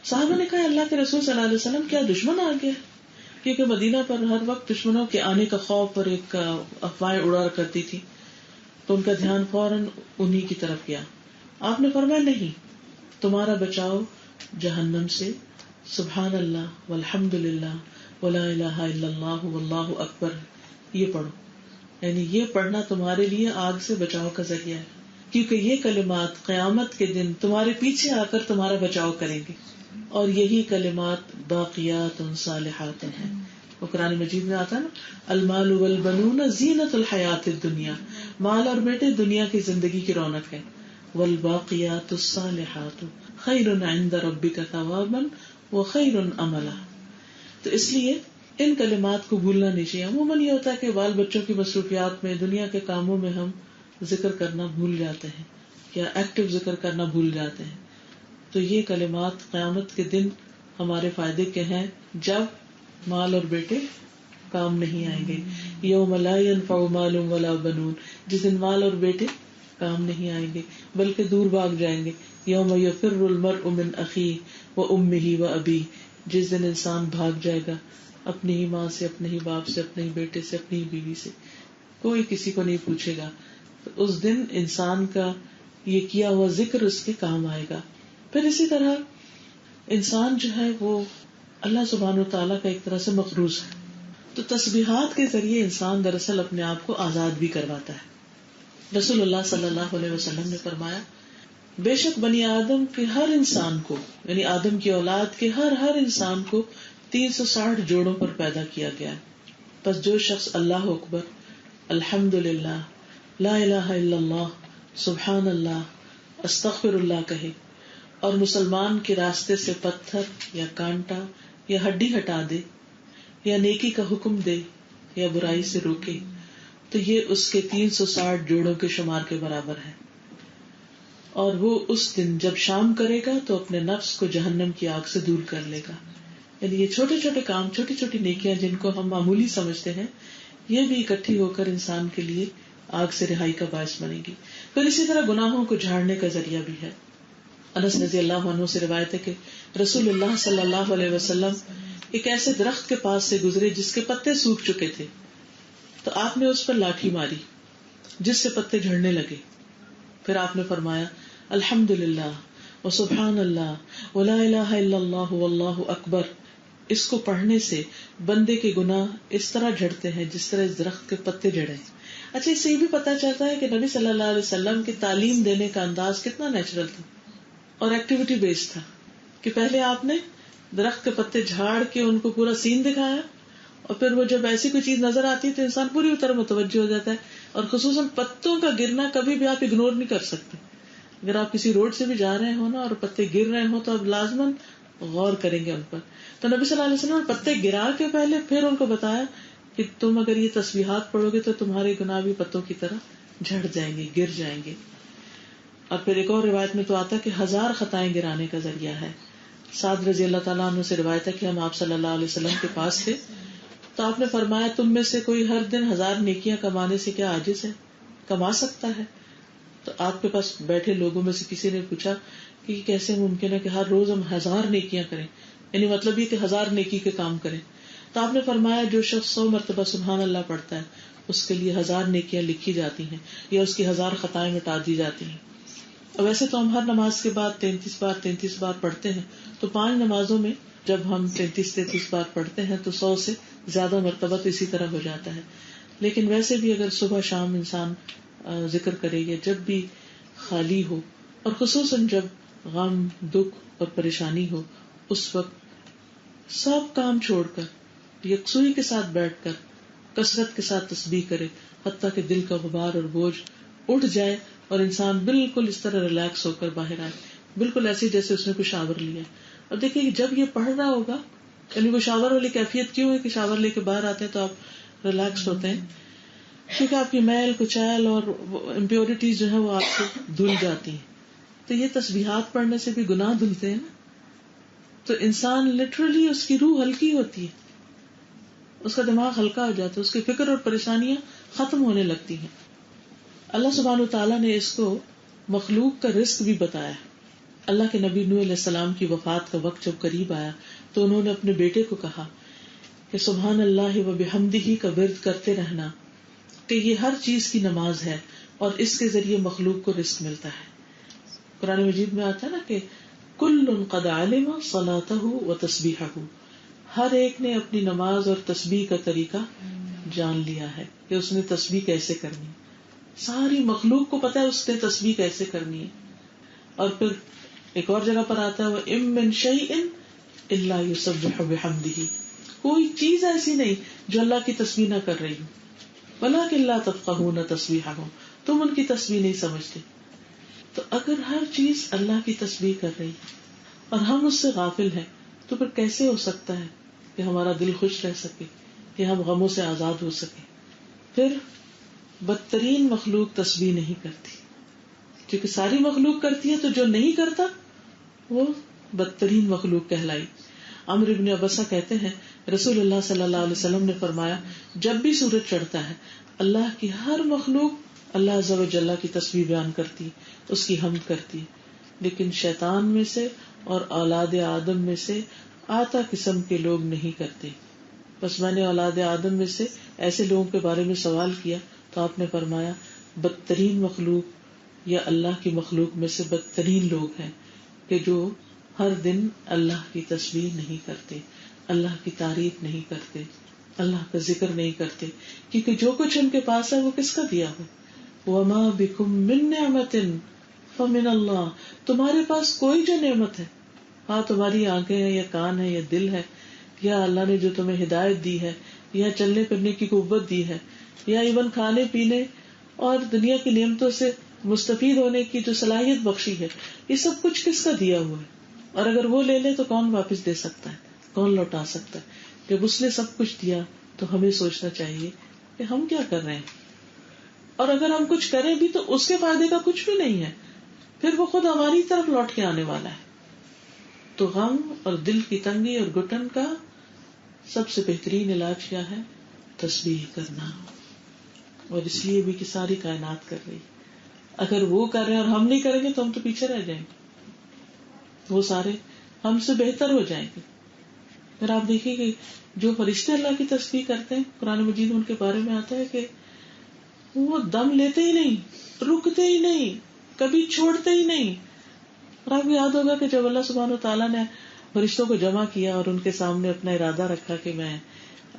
صحابہ نے کہا اللہ کے رسول صلی اللہ علیہ وسلم کیا دشمن آ گیا؟ کیونکہ مدینہ پر ہر وقت دشمنوں کے آنے کا خوف اور ایک افواہیں اڑا کرتی تھی، تو ان کا دھیان فوراً انہی کی طرف گیا. آپ نے فرمایا نہیں، تمہارا بچاؤ جہنم سے سبحان اللہ والحمد للہ ولا الہ الا اللہ واللہ اکبر یہ پڑھو. یعنی یہ پڑھنا تمہارے لیے آگ سے بچاؤ کا ذریعہ ہے، کیونکہ یہ کلمات قیامت کے دن تمہارے پیچھے آ کر تمہارا بچاؤ کریں گے. اور یہی کلمات باقیات صالحات ہیں. وہ قرآن مجید میں آتا ہے نا المال والبنون زینت الحیات الدنیا، مال اور بیٹے دنیا کی زندگی کی رونق ہے. والباقیات الصالحات خیر عند ربک ثوابا وخیر املا. تو اس لیے ان کلمات کو بھولنا نہیں چاہیے. عموماً یہ ہوتا ہے کہ بال بچوں کی مصروفیات میں، دنیا کے کاموں میں ہم ذکر کرنا بھول جاتے ہیں یا ایکٹیو ذکر کرنا بھول جاتے ہیں. تو یہ کلمات قیامت کے دن ہمارے فائدے کے ہیں جب مال اور بیٹے کام نہیں آئیں گے. یوم لا ينفع مال ولا بنون، جس دن مال اور بیٹے کام نہیں آئیں گے بلکہ دور بھاگ جائیں گے. یوم یفر المرء من اخیہ وامہ وابیہ، جس دن انسان بھاگ جائے گا اپنی ہی ماں سے، اپنے ہی باپ سے، اپنے ہی بیٹے سے، اپنی ہی بیوی سے، کوئی کسی کو نہیں پوچھے گا. تو اس دن انسان کا یہ کیا ہوا ذکر اس کے کام آئے گا. پھر اسی طرح انسان جو ہے وہ اللہ سبحانہ و تعالیٰ کا ایک طرح سے مقروض ہے. تو تسبیحات کے ذریعے انسان دراصل اپنے آپ کو آزاد بھی کرواتا ہے. رسول اللہ صلی اللہ علیہ وسلم نے فرمایا بے شک بنی آدم کے ہر انسان کو، یعنی آدم کی اولاد کے ہر انسان کو 360 جوڑوں پر پیدا کیا گیا ہے. پس جو شخص اللہ اکبر، الحمد للہ، لا الہ الا اللہ، سبحان اللہ، استغفر اللہ کہے اور مسلمان کے راستے سے پتھر یا کانٹا یا ہڈی ہٹا دے یا نیکی کا حکم دے یا برائی سے روکے تو یہ اس کے 360 جوڑوں کے شمار کے برابر ہے. اور وہ اس دن جب شام کرے گا تو اپنے نفس کو جہنم کی آگ سے دور کر لے گا. یعنی یہ چھوٹے چھوٹے کام، چھوٹی چھوٹی نیکیاں جن کو ہم معمولی سمجھتے ہیں، یہ بھی اکٹھی ہو کر انسان کے لیے آگ سے رہائی کا باعث بنے گی. پھر اسی طرح گناہوں کو جھاڑنے کا ذریعہ بھی ہے. انس رضی اللہ عنہ سے روایت ہے کہ رسول اللہ صلی اللہ علیہ وسلم ایک ایسے درخت کے پاس سے گزرے جس کے پتے سوکھ چکے تھے، تو آپ نے اس پر لاٹھی ماری جس سے پتے جھڑنے لگے. پھر آپ نے فرمایا الحمد للہ وسبحان اللہ ولا الہ الا اللہ واللہ اکبر. اس کو پڑھنے سے بندے کے گناہ اس طرح جھڑتے ہیں جس طرح اس درخت کے پتے جھڑے. اچھا، اس سے یہ بھی پتا چلتا ہے کہ نبی صلی اللہ علیہ وسلم کی تعلیم دینے کا انداز کتنا نیچرل تھا اور ایکٹیویٹی بیسڈ تھا، کہ پہلے آپ نے درخت کے پتے جھاڑ کے ان کو پورا سین دکھایا اور پھر وہ جب ایسی کوئی چیز نظر آتی ہے تو انسان پوری طرح متوجہ ہو جاتا ہے. اور خصوصاً پتوں کا گرنا کبھی بھی آپ اگنور نہیں کر سکتے. اگر آپ کسی روڈ سے بھی جا رہے ہو نا اور پتے گر رہے ہو تو اب لازماً غور کریں گے ان پر. تو نبی صلی اللہ علیہ وسلم نے پتے گرا کے پہلے پھر ان کو بتایا کہ تم اگر یہ تسبیحات پڑھو گے تو تمہارے گناہ بھی پتوں کی طرح جھڑ جائیں گے, گر جائیں گے. اور پھر ایک اور روایت میں تو آتا ہے کہ 1000 خطائیں گرانے کا ذریعہ ہے. سعد رضی اللہ تعالیٰ عنہ سے روایت ہے کہ ہم آپ صلی اللہ علیہ وسلم کے پاس تھے تو آپ نے فرمایا تم میں سے کوئی ہر دن 1000 نیکیاں کمانے سے کیا عاجز ہے, کما سکتا ہے؟ تو آپ کے پاس بیٹھے لوگوں میں سے کسی نے پوچھا کہ یہ کیسے ممکن ہے کہ ہر روز ہم 1000 نیکیاں کریں, یعنی مطلب یہ کہ 1000 نیکی کے کام کریں. تو آپ نے فرمایا جو شخص 100 مرتبہ سبحان اللہ پڑھتا ہے اس کے لیے 1000 نیکیاں لکھی جاتی ہیں یا اس کی 1000 خطائیں مٹا دی جاتی ہیں. اور ویسے تو ہم ہر نماز کے بعد 33 بار پڑھتے ہیں, تو 5 نمازوں میں جب ہم 33 بار پڑھتے ہیں تو 100 سے زیادہ مرتبہ تو اسی طرح ہو جاتا ہے. لیکن ویسے بھی اگر صبح شام انسان ذکر کرے یا جب بھی خالی ہو, اور خصوصاً جب غم دکھ اور پریشانی ہو, اس وقت سب کام چھوڑ کر یکسوئی کے ساتھ بیٹھ کر کثرت کے ساتھ تسبیح کرے حتیٰ کہ دل کا غبار اور بوجھ اٹھ جائے اور انسان بالکل اس طرح ریلیکس ہو کر باہر آئے, بالکل ایسے جیسے اس نے کوئی شاور لیا. اور دیکھیے جب یہ پڑھ رہا ہوگا, یعنی وہ شاور والی کیفیت کیوں ہے کہ شاور لے کے باہر آتے ہیں تو آپ ریلیکس ہوتے ہیں, کیونکہ آپ کی میل کچیل اور امپیورٹیز جو ہے وہ آپ سے دھل جاتی ہیں. تو یہ تسبیحات پڑھنے سے بھی گناہ دھلتے ہیں نا, تو انسان لٹرلی اس کی روح ہلکی ہوتی ہے, اس کا دماغ ہلکا ہو جاتا ہے, اس کی فکر اور پریشانیاں ختم ہونے لگتی ہیں. اللہ سبحانہ وتعالیٰ نے اس کو مخلوق کا رزق بھی بتایا. اللہ کے نبی نوح علیہ السلام کی وفات کا وقت جب قریب آیا تو انہوں نے اپنے بیٹے کو کہا کہ سبحان اللہ و بحمدہ کا ورد کرتے رہنا, کہ یہ ہر چیز کی نماز ہے اور اس کے ذریعے مخلوق کو رزق ملتا ہے. قرآن مجید میں آتا ہے نا کہ کل قد علم صلاتہ و تسبیحہ, ہر ایک نے اپنی نماز اور تسبیح کا طریقہ جان لیا ہے کہ اس نے تسبیح کیسے کرنی ہے. ساری مخلوق کو پتا ہے اس نے تسبیح کیسے کرنی ہے. اور پھر ایک اور جگہ پر آتا ہے وَإِن مِّن شَيْءٍ إِلَّا يُسَبِّحُ بِحَمْدِهِ, کوئی چیز ایسی نہیں جو اللہ کی تسبیح نہ کر رہی ہو. وَلَٰكِن لَّا تَفْقَهُونَ تَسْبِيحَهُمْ, تم ان کی تسبیح نہیں سمجھتے. تو اگر ہر چیز اللہ کی تسبیح کر رہی اور ہم اس سے غافل ہیں تو پھر کیسے ہو سکتا ہے کہ ہمارا دل خوش رہ سکے, کہ ہم غموں سے آزاد ہو سکے. پھر بدترین مخلوق تسبیح نہیں کرتی, کیونکہ ساری مخلوق کرتی ہے تو جو نہیں کرتا وہ بدترین مخلوق کہلائی. عمرو بن ابسہ کہتے ہیں رسول اللہ صلی اللہ علیہ وسلم نے فرمایا جب بھی سورج چڑھتا ہے اللہ کی ہر مخلوق اللہ عز و جل کی تسبیح بیان کرتی, اس کی حمد کرتی, لیکن شیطان میں سے اور اولاد آدم میں سے آتا قسم کے لوگ نہیں کرتے. بس میں نے اولاد آدم میں سے ایسے لوگوں کے بارے میں سوال کیا تو آپ نے فرمایا بدترین مخلوق یا اللہ کی مخلوق میں سے بدترین لوگ ہیں کہ جو ہر دن اللہ کی تسبیح نہیں کرتے, اللہ کی تعریف نہیں کرتے, اللہ کا ذکر نہیں کرتے, کیونکہ جو کچھ ان کے پاس ہے وہ کس کا دیا ہو. وَمَا بِكُم مِّن نِّعْمَةٍ فَمِنَ اللَّهِ, تمہارے پاس کوئی جو نعمت ہے, ہاں تمہاری آنکھیں ہیں یا کان ہے یا دل ہے, یا اللہ نے جو تمہیں ہدایت دی ہے یا چلنے پھرنے کی قوت دی ہے یا ایون کھانے پینے اور دنیا کی نعمتوں سے مستفید ہونے کی جو صلاحیت بخشی ہے, یہ سب کچھ کس کا دیا ہوا ہے. اور اگر وہ لے لے تو کون واپس دے سکتا ہے, کون لوٹا سکتا ہے. جب اس نے سب کچھ دیا تو ہمیں سوچنا چاہیے کہ ہم کیا کر رہے ہیں, اور اگر ہم کچھ کریں بھی تو اس کے فائدے کا کچھ بھی نہیں ہے, پھر وہ خود ہماری طرف لوٹ کے آنے والا ہے. تو غم اور دل کی تنگی اور گھٹن کا سب سے بہترین علاج کیا ہے؟ تسبیح کرنا. اور اس لیے بھی کہ ساری کائنات کر رہی, اگر وہ کر رہے ہیں اور ہم نہیں کریں گے تو ہم تو پیچھے رہ جائیں گے, وہ سارے ہم سے بہتر ہو جائیں گے. پھر آپ دیکھیں کہ جو فرشتے اللہ کی تسبیح کرتے ہیں قرآن مجید ان کے بارے میں آتا ہے کہ وہ دم لیتے ہی نہیں, رکتے ہی نہیں, کبھی چھوڑتے ہی نہیں. اور آپ کو یاد ہوگا کہ جب اللہ سبحانہ وتعالیٰ نے فرشتوں کو جمع کیا اور ان کے سامنے اپنا ارادہ رکھا کہ میں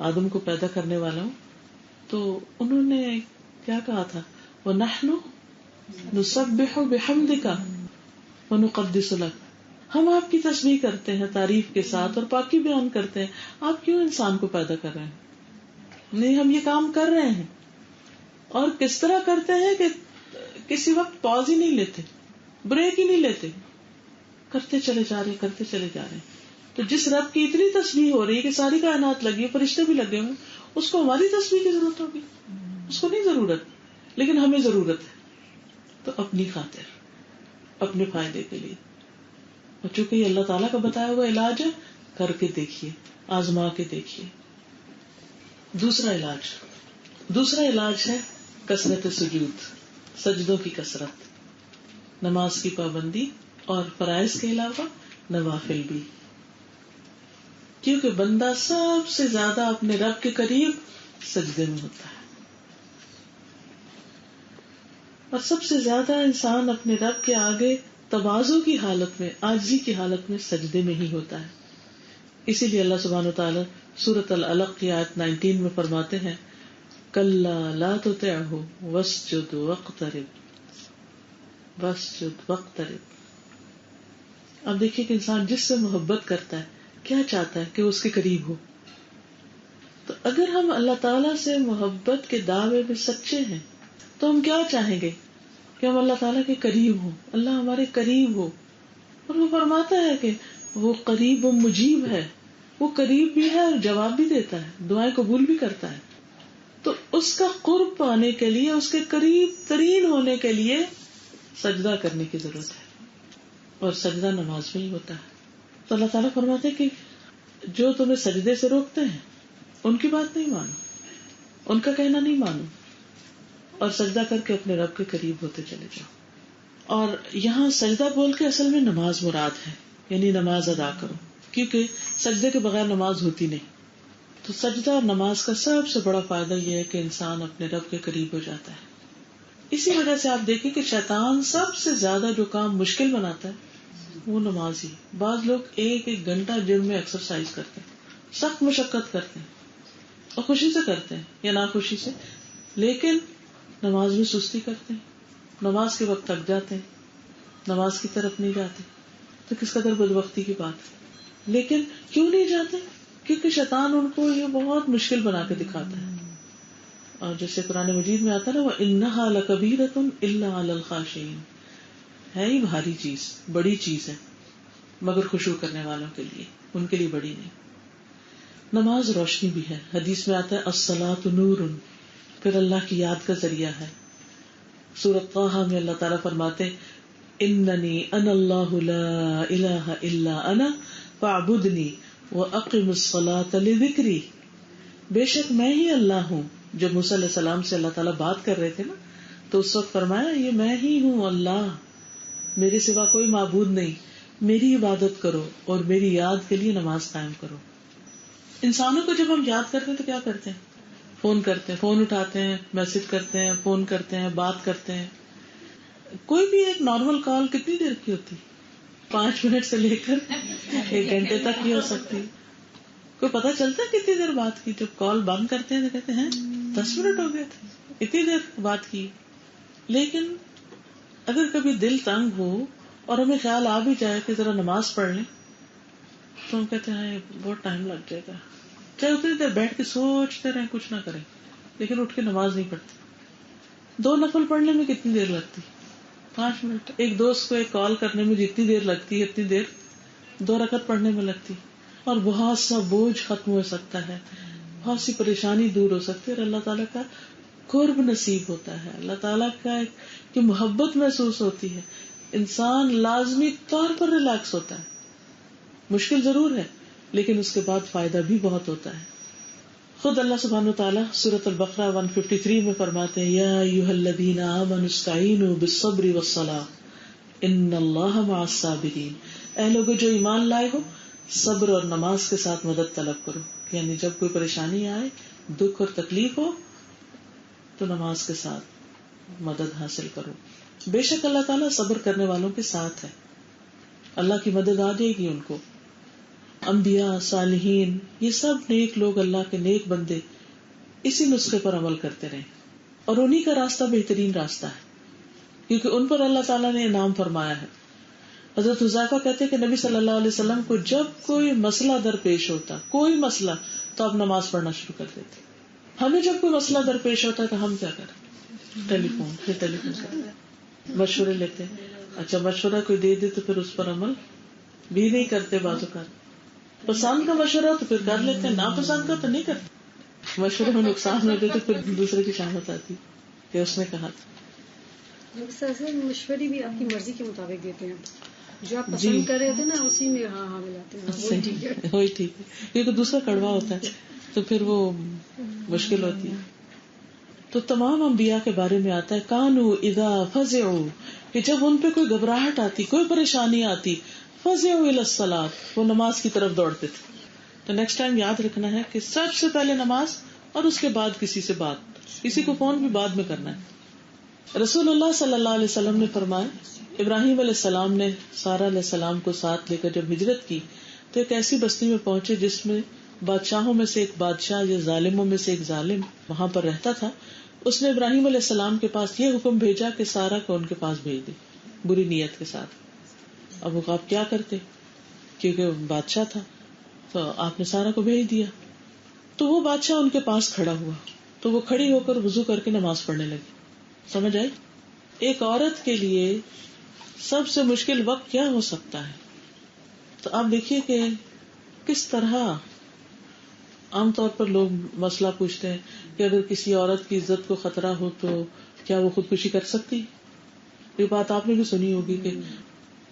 آدم کو پیدا کرنے والا ہوں, تو انہوں نے کیا کہا تھا, وَنَحْنُ نُسَبِّحُ بِحَمْدِكَ وَنُقَدِّسُ لَكَ, ہم آپ کی تسبیح کرتے ہیں تعریف کے ساتھ اور پاکی بیان کرتے ہیں. آپ کیوں انسان کو پیدا کر رہے ہیں, نہیں ہم یہ کام کر رہے ہیں، اور کس طرح کرتے ہیں کہ کسی وقت پاز ہی نہیں لیتے، بریک ہی نہیں لیتے، کرتے چلے جا رہے کرتے چلے جا رہے ہیں. تو جس رب کی اتنی تسبیح ہو رہی ہے کہ ساری کائنات لگی ہے، فرشتے بھی لگے ہوں، اس کو ہماری تسبیح کی ضرورت ہوگی؟ اس کو نہیں ضرورت، لیکن ہمیں ضرورت ہے. تو اپنی خاطر، اپنے فائدے کے لیے، اور چونکہ یہ اللہ تعالیٰ کا بتایا ہوا علاج ہے، کر کے دیکھیے، آزما کے دیکھیے. دوسرا علاج ہے کثرت سجود، سجدوں کی کثرت، نماز کی پابندی اور فرائض کے علاوہ نوافل بھی. کیونکہ بندہ سب سے زیادہ اپنے رب کے قریب سجدے میں ہوتا ہے، اور سب سے زیادہ انسان اپنے رب کے آگے تواضع کی حالت میں، عاجزی کی حالت میں سجدے میں ہی ہوتا ہے. اسی لیے اللہ سبحانہ وتعالی سورۃ العلق کی آیت 19 میں فرماتے ہیں کلا لا تطعہ واسجد واقترب. اب دیکھیے کہ انسان جس سے محبت کرتا ہے کیا چاہتا ہے کہ وہ اس کے قریب ہو. تو اگر ہم اللہ تعالیٰ سے محبت کے دعوے میں سچے ہیں تو ہم کیا چاہیں گے کہ ہم اللہ تعالیٰ کے قریب ہوں، اللہ ہمارے قریب ہو. اور وہ فرماتا ہے کہ وہ قریب و مجیب ہے، وہ قریب بھی ہے اور جواب بھی دیتا ہے، دعائیں قبول بھی کرتا ہے. تو اس کا قرب پانے کے لیے، اس کے قریب ترین ہونے کے لیے سجدہ کرنے کی ضرورت ہے، اور سجدہ نماز میں ہی ہوتا ہے. تو اللہ تعالیٰ فرماتے ہیں کہ جو تمہیں سجدے سے روکتے ہیں ان کی بات نہیں مانو، ان کا کہنا نہیں مانو، اور سجدہ کر کے اپنے رب کے قریب ہوتے چلے جاؤ. اور یہاں سجدہ بول کے اصل میں نماز مراد ہے، یعنی نماز ادا کرو، کیونکہ سجدے کے بغیر نماز ہوتی نہیں. تو سجدہ اور نماز کا سب سے بڑا فائدہ یہ ہے کہ انسان اپنے رب کے قریب ہو جاتا ہے. اسی وجہ سے آپ دیکھیں کہ شیطان سب سے زیادہ جو کام مشکل بناتا ہے وہ نماز ہی. بعض لوگ ایک گھنٹہ جم میں ایکسرسائز کرتے ہیں، سخت مشقت کرتے ہیں اور خوشی سے کرتے ہیں یا ناخوشی سے، لیکن نماز میں سستی کرتے ہیں، نماز کے وقت تک جاتے ہیں، نماز کی طرف نہیں جاتے. تو کس قدر بدبختی کی بات ہے. لیکن کیوں نہیں جاتے؟ کیونکہ شیطان ان کو یہ بہت مشکل بنا کے دکھاتا ہے. اور جیسے قرآن مجید میں آتا ہے نا وَإِنَّهَا لَكَبِيرَةٌ إِلَّا عَلَى الْخَاشِعِينَ، ہے ہی بھاری چیز، بڑی چیز ہے، مگر خشوع کرنے والوں کے لیے، ان کے لیے بڑی نہیں. نماز روشنی بھی ہے، حدیث میں آتا ہے الصلاۃ نور، پھر اللہ کی یاد کا ذریعہ ہے. سورۃ طٰہٰ میں اللہ تعالیٰ فرماتے اننی انا اللہ لا الہ الا انا فاعبدنی واقم الصلاۃ لذکری. بے شک میں ہی اللہ ہوں. جب موسیٰ علیہ السلام سے اللہ تعالیٰ بات کر رہے تھے نا تو اس وقت فرمایا یہ میں ہی ہوں اللہ، میرے سوا کوئی معبود نہیں، میری عبادت کرو اور میری یاد کے لیے نماز قائم کرو. انسانوں کو جب ہم یاد کرتے ہیں تو کیا کرتے ہیں؟ فون کرتے ہیں، فون اٹھاتے ہیں، میسج کرتے ہیں، فون کرتے ہیں، بات کرتے ہیں. کوئی بھی ایک نارمل کال کتنی دیر کی ہوتی؟ 5 منٹ سے لے کر 1 گھنٹے تک کی ہو سکتی. کوئی پتہ چلتا ہے کتنی دیر بات کی؟ جب کال بند کرتے ہیں تو کہتے ہیں 10 منٹ ہو گئے تھے، اتنی دیر بات کی. لیکن اگر کبھی دل تنگ ہو اور ہمیں خیال آ بھی جائے کہ ذرا نماز پڑھ لیں تو ہم کہتے ہیں بہت ٹائم لگ جائے گا، چاہے اتنی دیر بیٹھ کے سوچتے رہیں کچھ نہ کریں، لیکن اٹھ کے نماز نہیں پڑھتے. 2 نفل پڑھنے میں کتنی دیر لگتی؟ 5 منٹ. ایک دوست کو ایک کال کرنے میں جتنی دیر لگتی ہے اتنی دیر 2 رکعت پڑھنے میں لگتی. اور بہت سا بوجھ ختم ہو سکتا ہے، بہت سی پریشانی دور ہو سکتی ہے، اور اللہ تعالیٰ کا قرب نصیب ہوتا ہے، اللہ تعالیٰ کا کہ محبت محسوس ہوتی ہے. انسان لازمی طور پر ریلیکس ہوتا ہے. مشکل ضرور ہے لیکن اس کے بعد فائدہ بھی بہت ہوتا ہے. خود اللہ سبحانہ وتعالیٰ سورۃ البقرہ 153 میں فرماتے ہیں یا ایھا الذین آمنوا استعینوا بالصبر والصلاۃ ان اللہ مع الصابرین. اے لوگوں جو ایمان لائے ہو، صبر اور نماز کے ساتھ مدد طلب کرو. یعنی جب کوئی پریشانی آئے، دکھ اور تکلیف ہو تو نماز کے ساتھ مدد حاصل کرو. بے شک اللہ تعالیٰ صبر کرنے والوں کے ساتھ ہے، اللہ کی مدد آ جائے گی ان کو. انبیاء، صالحین، یہ سب نیک لوگ، اللہ کے نیک بندے اسی نسخے پر عمل کرتے رہے، اور انہی کا راستہ بہترین راستہ ہے کیونکہ ان پر اللہ تعالیٰ نے انعام فرمایا ہے. حضرت حذیفہ کہتے کہ نبی صلی اللہ علیہ وسلم کو جب کوئی مسئلہ درپیش ہوتا، کوئی مسئلہ، تو آپ نماز پڑھنا شروع کر دیتے. ہمیں جب کوئی مسئلہ درپیش ہوتا ہے تو ہم کیا کریں؟ ٹیلی فون کرتے ہیں، مشورے لیتے ہیں. اچھا مشورہ کوئی دے دے تو پھر اس پر عمل بھی نہیں کرتے. بعض اوقات پسند کا مشورہ تو پھر کر لیتے ہیں، ناپسند کا تو نہیں کرتے. مشورے میں نقصان ہو جائے تو پھر دوسرے کی شامت آتی کہ اس نے کہا تھا. مشورے بھی آپ کی مرضی کے مطابق دیتے ہیں، جو آپ پسند کر رہے تھے نا اسی میں ہاں ملاتے ہیں، وہی ٹھیک ہے، وہی ٹھیک ہے. کیونکہ دوسرا کڑوا ہوتا ہے تو پھر وہ مشکل ہوتی ہے. تو تمام انبیاء کے بارے میں آتا ہے کانوا اذا فزعوا، کہ جب ان پہ کوئی گھبراہٹ آتی، کوئی پریشانی آتی، فزعوا الی الصلاۃ، وہ نماز کی طرف دوڑتے تھے. تو نیکسٹ ٹائم یاد رکھنا ہے کہ سب سے پہلے نماز اور اس کے بعد کسی سے بات، کسی کو فون بھی بعد میں کرنا ہے. رسول اللہ صلی اللہ علیہ وسلم نے فرمایا ابراہیم علیہ السلام نے سارہ علیہ السلام کو ساتھ لے کر جب ہجرت کی تو ایک ایسی بستی میں پہنچے جس میں بادشاہوں میں سے ایک بادشاہ یا ظالموں میں سے ایک ظالم وہاں پر رہتا تھا. اس نے ابراہیم علیہ السلام کے پاس یہ حکم بھیجا کہ سارہ کو ان کے پاس بھیج دے، بری نیت کے ساتھ. اب وہ آپ کیا کرتے، کیونکہ بادشاہ تھا تو آپ نے سارہ کو بھیج دیا. تو وہ بادشاہ ان کے پاس کھڑا ہوا تو وہ کھڑی ہو کر وضو کر کے نماز پڑھنے لگی. سمجھ آئی؟ ایک عورت کے لیے سب سے مشکل وقت کیا ہو سکتا ہے. تو آپ دیکھیے کہ کس طرح عام طور پر لوگ مسئلہ پوچھتے ہیں کہ اگر کسی عورت کی عزت کو خطرہ ہو تو کیا وہ خودکشی کر سکتی. یہ بات آپ نے بھی سنی ہوگی کہ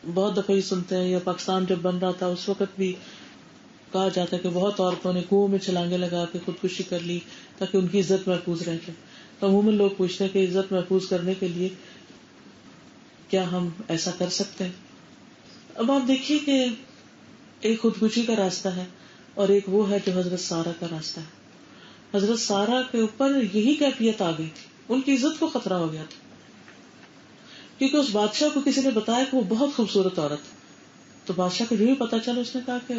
بہت دفعہ ہی سنتے ہیں، یا پاکستان جب بن رہا تھا اس وقت بھی کہا جاتا ہے کہ بہت عورتوں نے کنویں میں چھلانگے لگا کے خودکشی کر لی تاکہ ان کی عزت محفوظ رہ جائے. تو عموماً لوگ پوچھتے ہیں کہ عزت محفوظ کرنے کے لیے کیا ہم ایسا کر سکتے ہیں. اب آپ دیکھیے کہ ایک خودکشی کا راستہ ہے اور ایک وہ ہے جو حضرت سارہ کا راستہ ہے. حضرت سارہ کے اوپر یہی کیفیت آ گئی تھی، ان کی عزت کو خطرہ ہو گیا تھا کیونکہ اس بادشاہ کو کسی نے بتایا کہ وہ بہت خوبصورت عورت ہے. تو بادشاہ کو جو ہی پتا چلا اس نے کہا کہ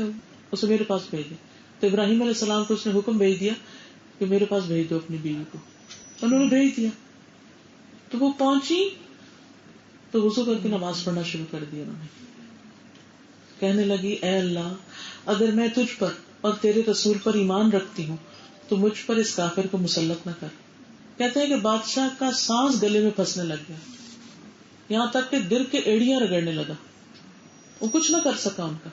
اسے میرے پاس بھیج دے. تو ابراہیم علیہ السلام کو اس نے حکم بھیج دیا کہ میرے پاس بھیج دو اپنی بیوی کو. انہوں نے بھیج دیا. تو وہ پہنچی تو وضو کر کے نماز پڑھنا شروع کر دیا. انہوں نے کہنے لگی اے اللہ اگر میں تجھ پر اور تیرے رسول پر ایمان رکھتی ہوں تو مجھ پر اس کافر کو مسلط نہ کر. کہتے ہیں کہ بادشاہ کا سانس گلے میں پھنسنے لگ گیا، یہاں تک کہ گر کے ایڑیاں رگڑنے لگا. وہ کچھ نہ کر سکا ان کا.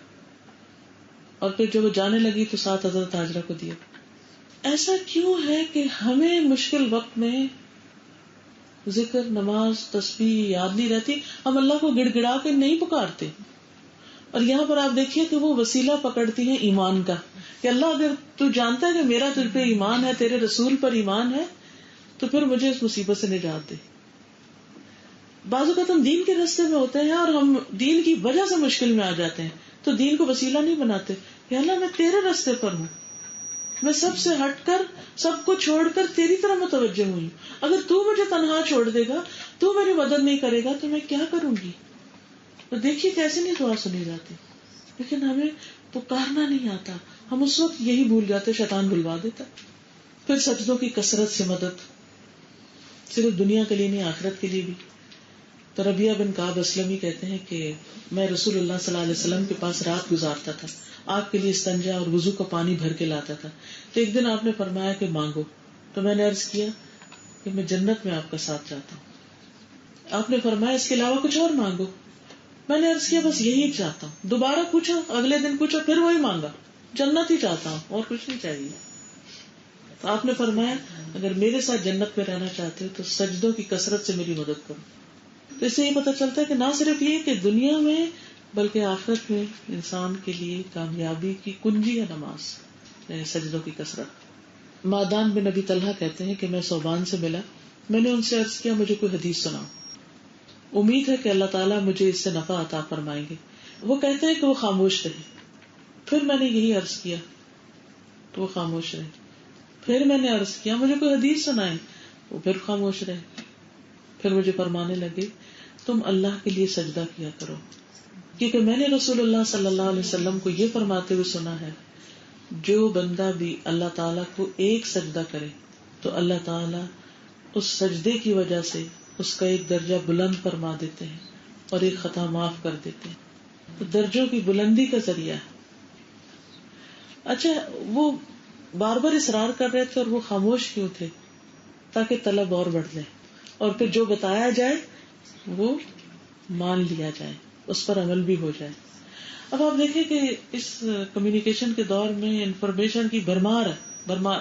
اور پھر جب وہ جانے لگی تو ساتھ حضرت ہاجرہ کو دیا. ایسا کیوں ہے کہ ہمیں مشکل وقت میں ذکر، نماز، تسبیح یاد نہیں رہتی، ہم اللہ کو گڑ گڑا کے نہیں پکارتے. اور یہاں پر آپ دیکھیے کہ وہ وسیلہ پکڑتی ہے ایمان کا کہ اللہ اگر تو جانتا ہے کہ میرا تجھ پہ ایمان ہے، تیرے رسول پر ایمان ہے، تو پھر مجھے اس مصیبت سے نجات دے. بعض اوقات ہم دین کے راستے میں ہوتے ہیں اور ہم دین کی وجہ سے مشکل میں آ جاتے ہیں تو دین کو وسیلہ نہیں بناتے کہ اللہ میں تیرے راستے پر ہوں، میں سب سے ہٹ کر، سب کو چھوڑ کر تیری طرف متوجہ ہوئی. اگر تو مجھے تنہا چھوڑ دے گا، تو میری مدد نہیں کرے گا تو میں کیا کروں گی. تو دیکھیے کیسے نہیں دعا سنی جاتی. لیکن ہمیں پکارنا نہیں آتا، ہم اس وقت یہی بھول جاتے، شیطان بھلوا دیتا. پھر سجدوں کی کثرت سے مدد، صرف دنیا کے لیے نہیں آخرت کے لیے بھی. تو ربیعہ بن کعب اسلمی کہتے ہیں کہ میں رسول اللہ صلی اللہ علیہ وسلم کے پاس رات گزارتا تھا، آپ کے لیے استنجا اور وضو کا پانی بھر کے لاتا تھا. تو ایک دن آپ نے فرمایا کہ مانگو. تو میں نے عرض کیا کہ میں جنت میں آپ کا ساتھ چاہتا ہوں. آپ نے فرمایا اس کے علاوہ کچھ اور مانگو. میں نے عرض کیا بس یہی چاہتا ہوں. دوبارہ پوچھا، اگلے دن پوچھا، پھر وہی مانگا، جنت ہی چاہتا ہوں اور کچھ نہیں چاہیے. تو آپ نے فرمایا اگر میرے ساتھ جنت میں رہنا چاہتے ہو تو سجدوں کی کثرت سے میری مدد کرو. تو اس سے یہ پتہ چلتا ہے کہ نہ صرف یہ کہ دنیا میں بلکہ آخرت میں انسان کے لیے کامیابی کی کنجی ہے نماز، یعنی سجدوں کی کثرت. مادان بن ابی طلحہ کہتے ہیں کہ میں صوبان سے ملا، میں نے ان سے عرض کیا مجھے کوئی حدیث سناؤ، امید ہے کہ اللہ تعالیٰ مجھے اس سے نفع عطا فرمائیں گے. وہ کہتے ہیں کہ وہ خاموش رہے. پھر میں نے یہی عرض کیا تو وہ خاموش رہے. پھر میں نے عرض کیا مجھے کوئی حدیث سنائے، وہ پھر خاموش رہے. پھر مجھے فرمانے لگے تم اللہ کے لیے سجدہ کیا کرو، کیونکہ میں نے رسول اللہ صلی اللہ علیہ وسلم کو یہ فرماتے ہوئے سنا ہے جو بندہ بھی اللہ تعالیٰ کو ایک سجدہ کرے تو اللہ تعالیٰ اس سجدے کی وجہ سے اس کا ایک درجہ بلند فرما دیتے ہیں اور ایک خطا معاف کر دیتے ہیں. تو درجوں کی بلندی کا ذریعہ ہے. اچھا وہ بار بار اصرار کر رہے تھے اور وہ خاموش کیوں تھے؟ تاکہ طلب اور بڑھ جائے اور پھر جو بتایا جائے وہ مان لیا جائے، اس پر عمل بھی ہو جائے. اب آپ دیکھیں کہ اس کمیونیکیشن کے دور میں انفارمیشن کی بھرمار ہے، بھرمار،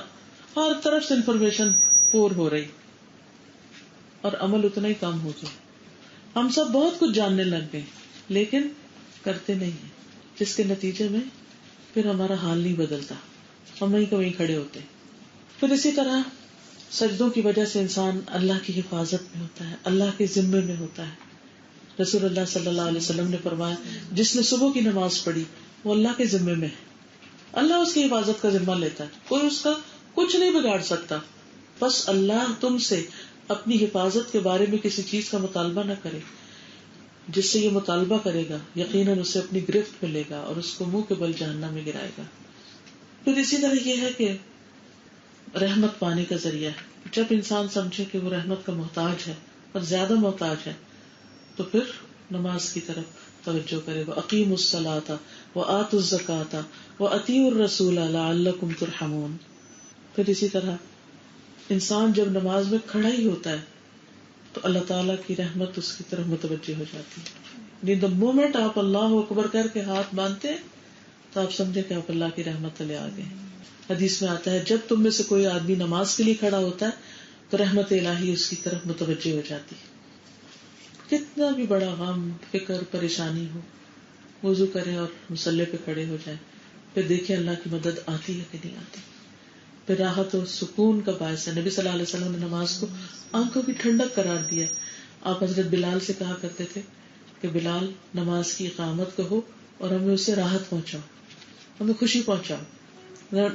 ہر طرف سے انفارمیشن پور ہو رہی اور عمل اتنا ہی کم ہو گیا. ہم سب بہت کچھ جاننے لگ گئے لیکن کرتے نہیں ہیں، جس کے نتیجے میں پھر ہمارا حال نہیں بدلتا، ہم وہیں کا وہیں کھڑے ہوتے. پھر اسی طرح سجدوں کی وجہ سے انسان اللہ کی حفاظت میں ہوتا ہے، اللہ کے ذمے میں ہوتا ہے. رسول اللہ صلی اللہ علیہ وسلم نے فرمایا جس نے صبح کی نماز پڑھی وہ اللہ کے ذمے میں ہے، اللہ اس کی حفاظت کا ذمہ لیتا ہے، کوئی اس کا کچھ نہیں بگاڑ سکتا. بس اللہ تم سے اپنی حفاظت کے بارے میں کسی چیز کا مطالبہ نہ کرے، جس سے یہ مطالبہ کرے گا یقیناً اسے اپنی گرفت میں لے گا اور اس کو منہ کے بل جہنم میں گرائے گا. پھر اسی طرح یہ ہے کہ رحمت پانے کا ذریعہ ہے. جب انسان سمجھے کہ وہ رحمت کا محتاج ہے اور زیادہ محتاج ہے تو پھر نماز کی طرف توجہ کرے. وَأَقِيمُوا الصَّلَاةَ وَآتُوا الزَّكَاةَ وَأَطِيعُوا الرَّسُولَ لَعَلَّكُمْ تُرْحَمُونَ. پھر اسی طرح انسان جب نماز میں کھڑا ہی ہوتا ہے تو اللہ تعالیٰ کی رحمت اس کی طرف متوجہ ہو جاتی ہے. دا مومنٹ آپ اللہ اکبر کر کے ہاتھ باندھتے تو آپ سمجھے کہ آپ اللہ کی رحمت تلے آ گئے. حدیث میں آتا ہے جب تم میں سے کوئی آدمی نماز کے لیے کھڑا ہوتا ہے تو رحمت الہی اس کی طرف متوجہ ہو جاتی ہے. کتنا بھی بڑا غم، فکر، پریشانی ہو، وضو کرے اور مصلی پہ کھڑے ہو جائیں، پھر دیکھیں اللہ کی مدد آتی ہے کہ نہیں آتی. پھر راحت و سکون کا باعث ہے. نبی صلی اللہ علیہ وسلم نے نماز کو آنکھوں کی ٹھنڈک قرار دیا. آپ حضرت بلال سے کہا کرتے تھے کہ بلال نماز کی اقامت کہو اور ہمیں اس سے راحت پہنچاؤ، ہمیں خوشی پہنچاؤ.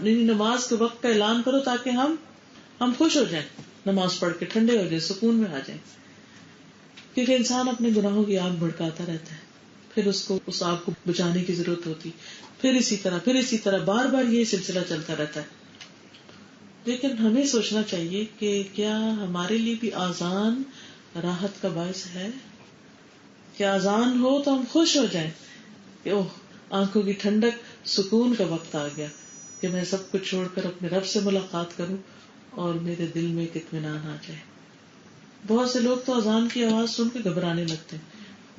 نماز کے وقت کا اعلان کرو تاکہ ہم خوش ہو جائیں، نماز پڑھ کے ٹھنڈے ہو جائیں، سکون میں آ جائیں. کیونکہ انسان اپنے گناہوں کی آگ بھڑکاتا رہتا ہے، پھر اس کو اس آگ کو بجھانے کی ضرورت ہوتی، پھر اسی طرح بار بار یہ سلسلہ چلتا رہتا ہے. لیکن ہمیں سوچنا چاہیے کہ کیا ہمارے لیے بھی آذان راحت کا باعث ہے؟ کہ آذان ہو تو ہم خوش ہو جائیں کہ اوہ آنکھوں کی ٹھنڈک، سکون کا وقت آ گیا کہ میں سب کچھ چھوڑ کر اپنے رب سے ملاقات کروں اور میرے دل میں ایک اطمینان آ جائے. بہت سے لوگ تو اذان کی آواز سن کے گھبرانے لگتے ہیں.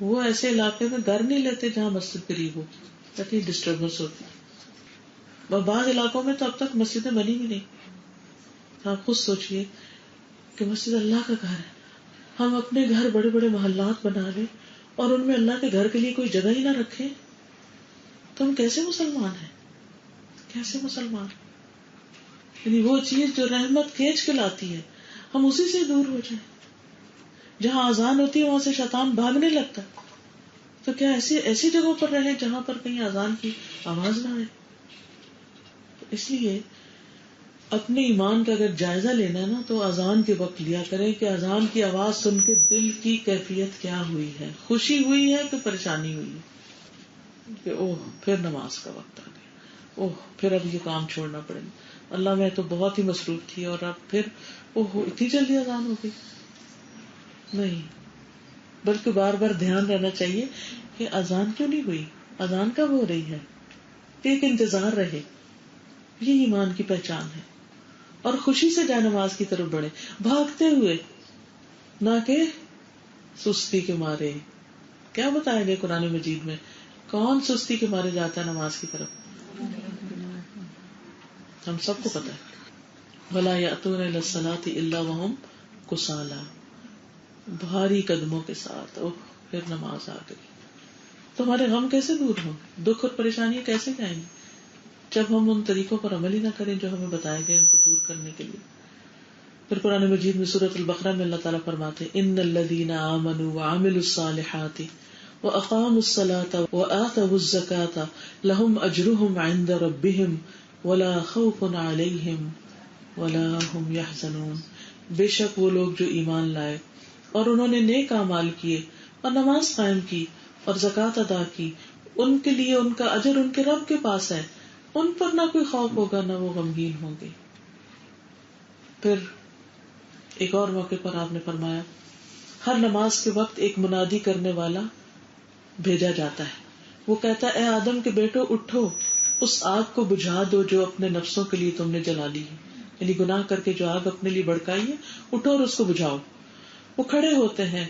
وہ ایسے علاقے میں گھر نہیں لیتے جہاں مسجد قریب ہو، تاکہ ڈسٹربنس ہوتی. اور بعض علاقوں میں تو اب تک مسجدیں بنی بھی نہیں. آپ خود سوچئے کہ مسجد اللہ کا گھر ہے، ہم اپنے گھر بڑے بڑے محلات بنا لیں اور ان میں اللہ کے گھر کے لیے کوئی جگہ ہی نہ رکھیں تو ہم کیسے مسلمان ہیں؟ کیسے مسلمان؟ یعنی وہ چیز جو رحمت کھینچ کے لاتی ہے ہم اسی سے دور ہو جائیں. جہاں اذان ہوتی ہے وہاں سے شیطان بھاگنے لگتا ہے. تو کیا ایسی جگہوں پر رہیں جہاں پر کہیں اذان کی آواز نہ آئے؟ اس لیے اپنے ایمان کا اگر جائزہ لینا ہے نا تو اذان کے وقت لیا کریں کہ اذان کی آواز سن کے دل کی کیفیت کیا ہوئی ہے، خوشی ہوئی ہے کہ پریشانی ہوئی ہے کہ اوہ پھر نماز کا وقت آ گیا، اوہ پھر اب یہ کام چھوڑنا پڑے گا، اللہ میں تو بہت ہی مصروف تھی اور اب پھر اوہ اتنی جلدی اذان ہو گئی. نہیں، بلکہ بار بار دھیان رہنا چاہیے کہ اذان کیوں نہیں ہوئی، اذان کب ہو رہی ہے، کہ ایک انتظار رہے. یہ ایمان کی پہچان ہے. اور خوشی سے جائے نماز کی طرف بڑھے، بھاگتے ہوئے، نہ کہ سستی کے مارے. کیا بتایا گیا قرآن مجید میں؟ کون سستی کے مارے جاتا ہے نماز کی طرف؟ ہم سب کو پتا ہے. وَلَا يَأْتُونَ إِلَى الصَّلَاةِ إِلَّا وَهُمْ كُسَالَىٰ، بھاری قدموں کے ساتھ. پھر نماز آ گئی. تو ہمارے غم کیسے دور ہوں، دکھ اور پریشانیاں کیسے جائیں گی جب ہم ان طریقوں پر عمل ہی نہ کریں جو ہمیں بتائے گئے ان کو دور کرنے کے لیے. پھر قرآن مجید میں سورۃ البقرہ میں اللہ تعالیٰ فرماتے ہیں ان الذین آمنوا وعملوا الصالحات واقاموا الصلاة وآتوا الزکاة لهم اجرهم عند ربهم ولا خوف علیہم ولا هم يحزنون. بے شک وہ لوگ جو ایمان لائے اور انہوں نے نیک اعمال کیے اور نماز قائم کی اور زکوٰۃ ادا کی، ان کے لیے ان کا اجر ان کے رب کے پاس ہے، ان پر نہ کوئی خوف ہوگا نہ وہ غمگین ہوں گے. پھر ایک اور موقع پر آپ نے فرمایا ہر نماز کے وقت ایک منادی کرنے والا بھیجا جاتا ہے. وہ کہتا ہے اے آدم کے بیٹو اٹھو اس آگ کو بجھا دو جو اپنے نفسوں کے لیے تم نے جلا لی ہے. یعنی گناہ کر کے جو آگ اپنے لیے بھڑکائی ہے اٹھو اور اس کو بجھاؤ. وہ کھڑے ہوتے ہیں,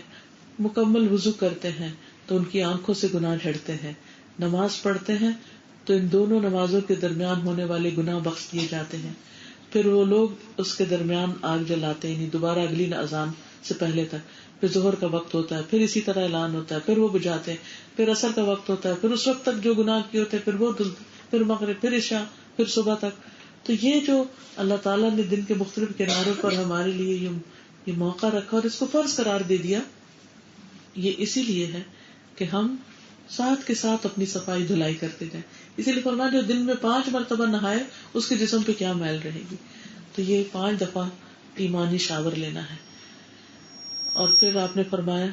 مکمل وضو کرتے ہیں تو ان کی آنکھوں سے گناہ جھڑتے ہیں, نماز پڑھتے ہیں تو ان دونوں نمازوں کے درمیان ہونے والے گناہ بخش دیے جاتے ہیں. پھر وہ لوگ اس کے درمیان آگ جلاتے ہیں, یعنی دوبارہ اگلی اذان سے پہلے تک. پھر ظہر کا وقت ہوتا ہے, پھر اسی طرح اعلان ہوتا ہے, پھر وہ بجھاتے ہیں. پھر عصر کا وقت ہوتا ہے, پھر اس وقت تک جو گناہ کیے ہوتے ہیں, پھر وہ پھر مغرب, پھر عشاء, پھر صبح تک. تو یہ جو اللہ تعالیٰ نے دن کے مختلف کناروں پر ہمارے لیے یہ موقع رکھا اور اس کو فرض قرار دے دیا, یہ اسی لیے ہے کہ ہم ساتھ کے ساتھ اپنی صفائی دھلائی کرتے جائیں. اسی لیے فرمایا جو دن میں 5 مرتبہ نہائے اس کے جسم پہ کیا میل رہے گی. تو یہ 5 دفعہ ایمانی شاور لینا ہے. اور پھر آپ نے فرمایا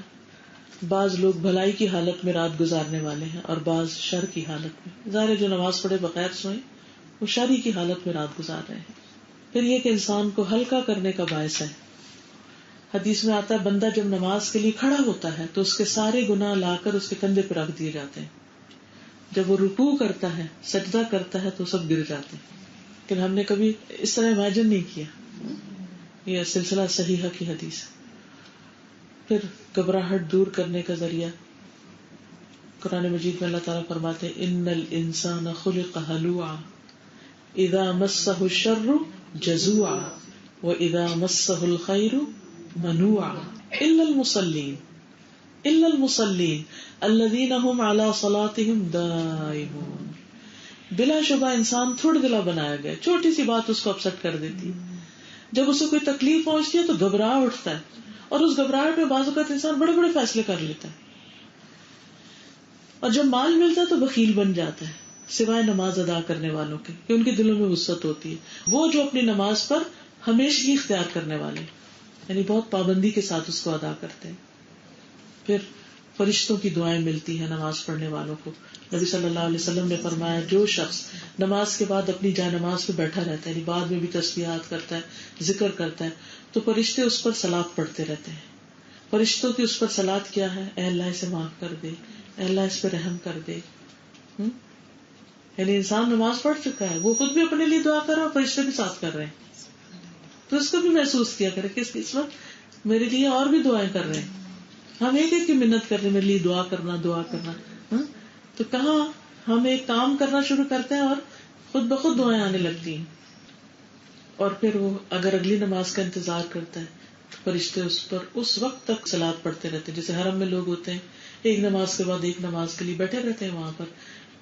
بعض لوگ بھلائی کی حالت میں رات گزارنے والے ہیں اور بعض شر کی حالت میں. ظاہر جو نماز پڑھے بغیر سوئے وہ شر کی حالت میں رات گزار رہے ہیں. پھر یہ کہ انسان کو ہلکا کرنے کا باعث ہے. حدیث میں آتا ہے بندہ جب نماز کے لیے کھڑا ہوتا ہے تو اس کے سارے گناہ لا کر اس کے کندھے پہ رکھ دیے جاتے ہیں. جب وہ رکوع کرتا ہے, سجدہ کرتا ہے تو سب گر جاتے ہیں. لیکن ہم نے کبھی اس طرح امیجن نہیں کیا. یہ سلسلہ صحیحہ کی حدیث. پھر گھبراہٹ دور کرنے کا ذریعہ قرآن مجید میں اللہ تعالیٰ فرماتے ہیں ان الانسان خلق ہلوعا اذا مسہ الشر جزوعا واذا مسہ الخیر منوعا الا المصلین الذین هم علی صلاتهم دائمون. بلا شبہ انسان تھوڑا دلا بنایا گیا, چھوٹی سی بات اس کو اپسٹ کر دیتی ہے. جب اسے کوئی تکلیف پہنچتی ہے تو گھبرا اٹھتا ہے, اور اس گھبراہٹ میں بعض اوقات انسان بڑے بڑے فیصلے کر لیتا ہے. اور جب مال ملتا ہے تو بخیل بن جاتا ہے, سوائے نماز ادا کرنے والوں کے کہ ان کے دلوں میں وسعت ہوتی ہے. وہ جو اپنی نماز پر ہمیشہ اختیار کرنے والے, یعنی بہت پابندی کے ساتھ اس کو ادا کرتے ہیں. پھر فرشتوں کی دعائیں ملتی ہیں نماز پڑھنے والوں کو. نبی صلی اللہ علیہ وسلم نے فرمایا جو شخص نماز کے بعد اپنی جائے نماز پہ بیٹھا رہتا ہے, یعنی بعد میں بھی تسبیحات کرتا ہے, ذکر کرتا ہے, تو فرشتے اس پر صلات پڑھتے رہتے ہیں. فرشتوں کی اس پر صلات کیا ہے, اے اللہ اسے معاف کر دے, اے اللہ اس پہ رحم کر دے. یعنی انسان نماز پڑھ چکا ہے, وہ خود بھی اپنے لیے دعا کر رہا ہے اور فرشتے بھی ساتھ کر رہے ہیں, تو اس کو بھی محسوس کیا کرے کہ اس وقت میرے لیے اور بھی دعائیں کر رہے ہیں. ہم ایک ایک کی منت کر رہے ہیں میرے لیے دعا کرنا. تو کہاں ہم ایک کام کرنا شروع کرتے ہیں اور خود بخود دعائیں آنے لگتی ہیں. اور پھر وہ اگر اگلی نماز کا انتظار کرتا ہے تو فرشتے اس پر اس وقت تک صلات پڑھتے رہتے ہیں. جیسے حرم میں لوگ ہوتے ہیں, ایک نماز کے بعد ایک نماز کے لیے بیٹھے رہتے ہیں وہاں پر,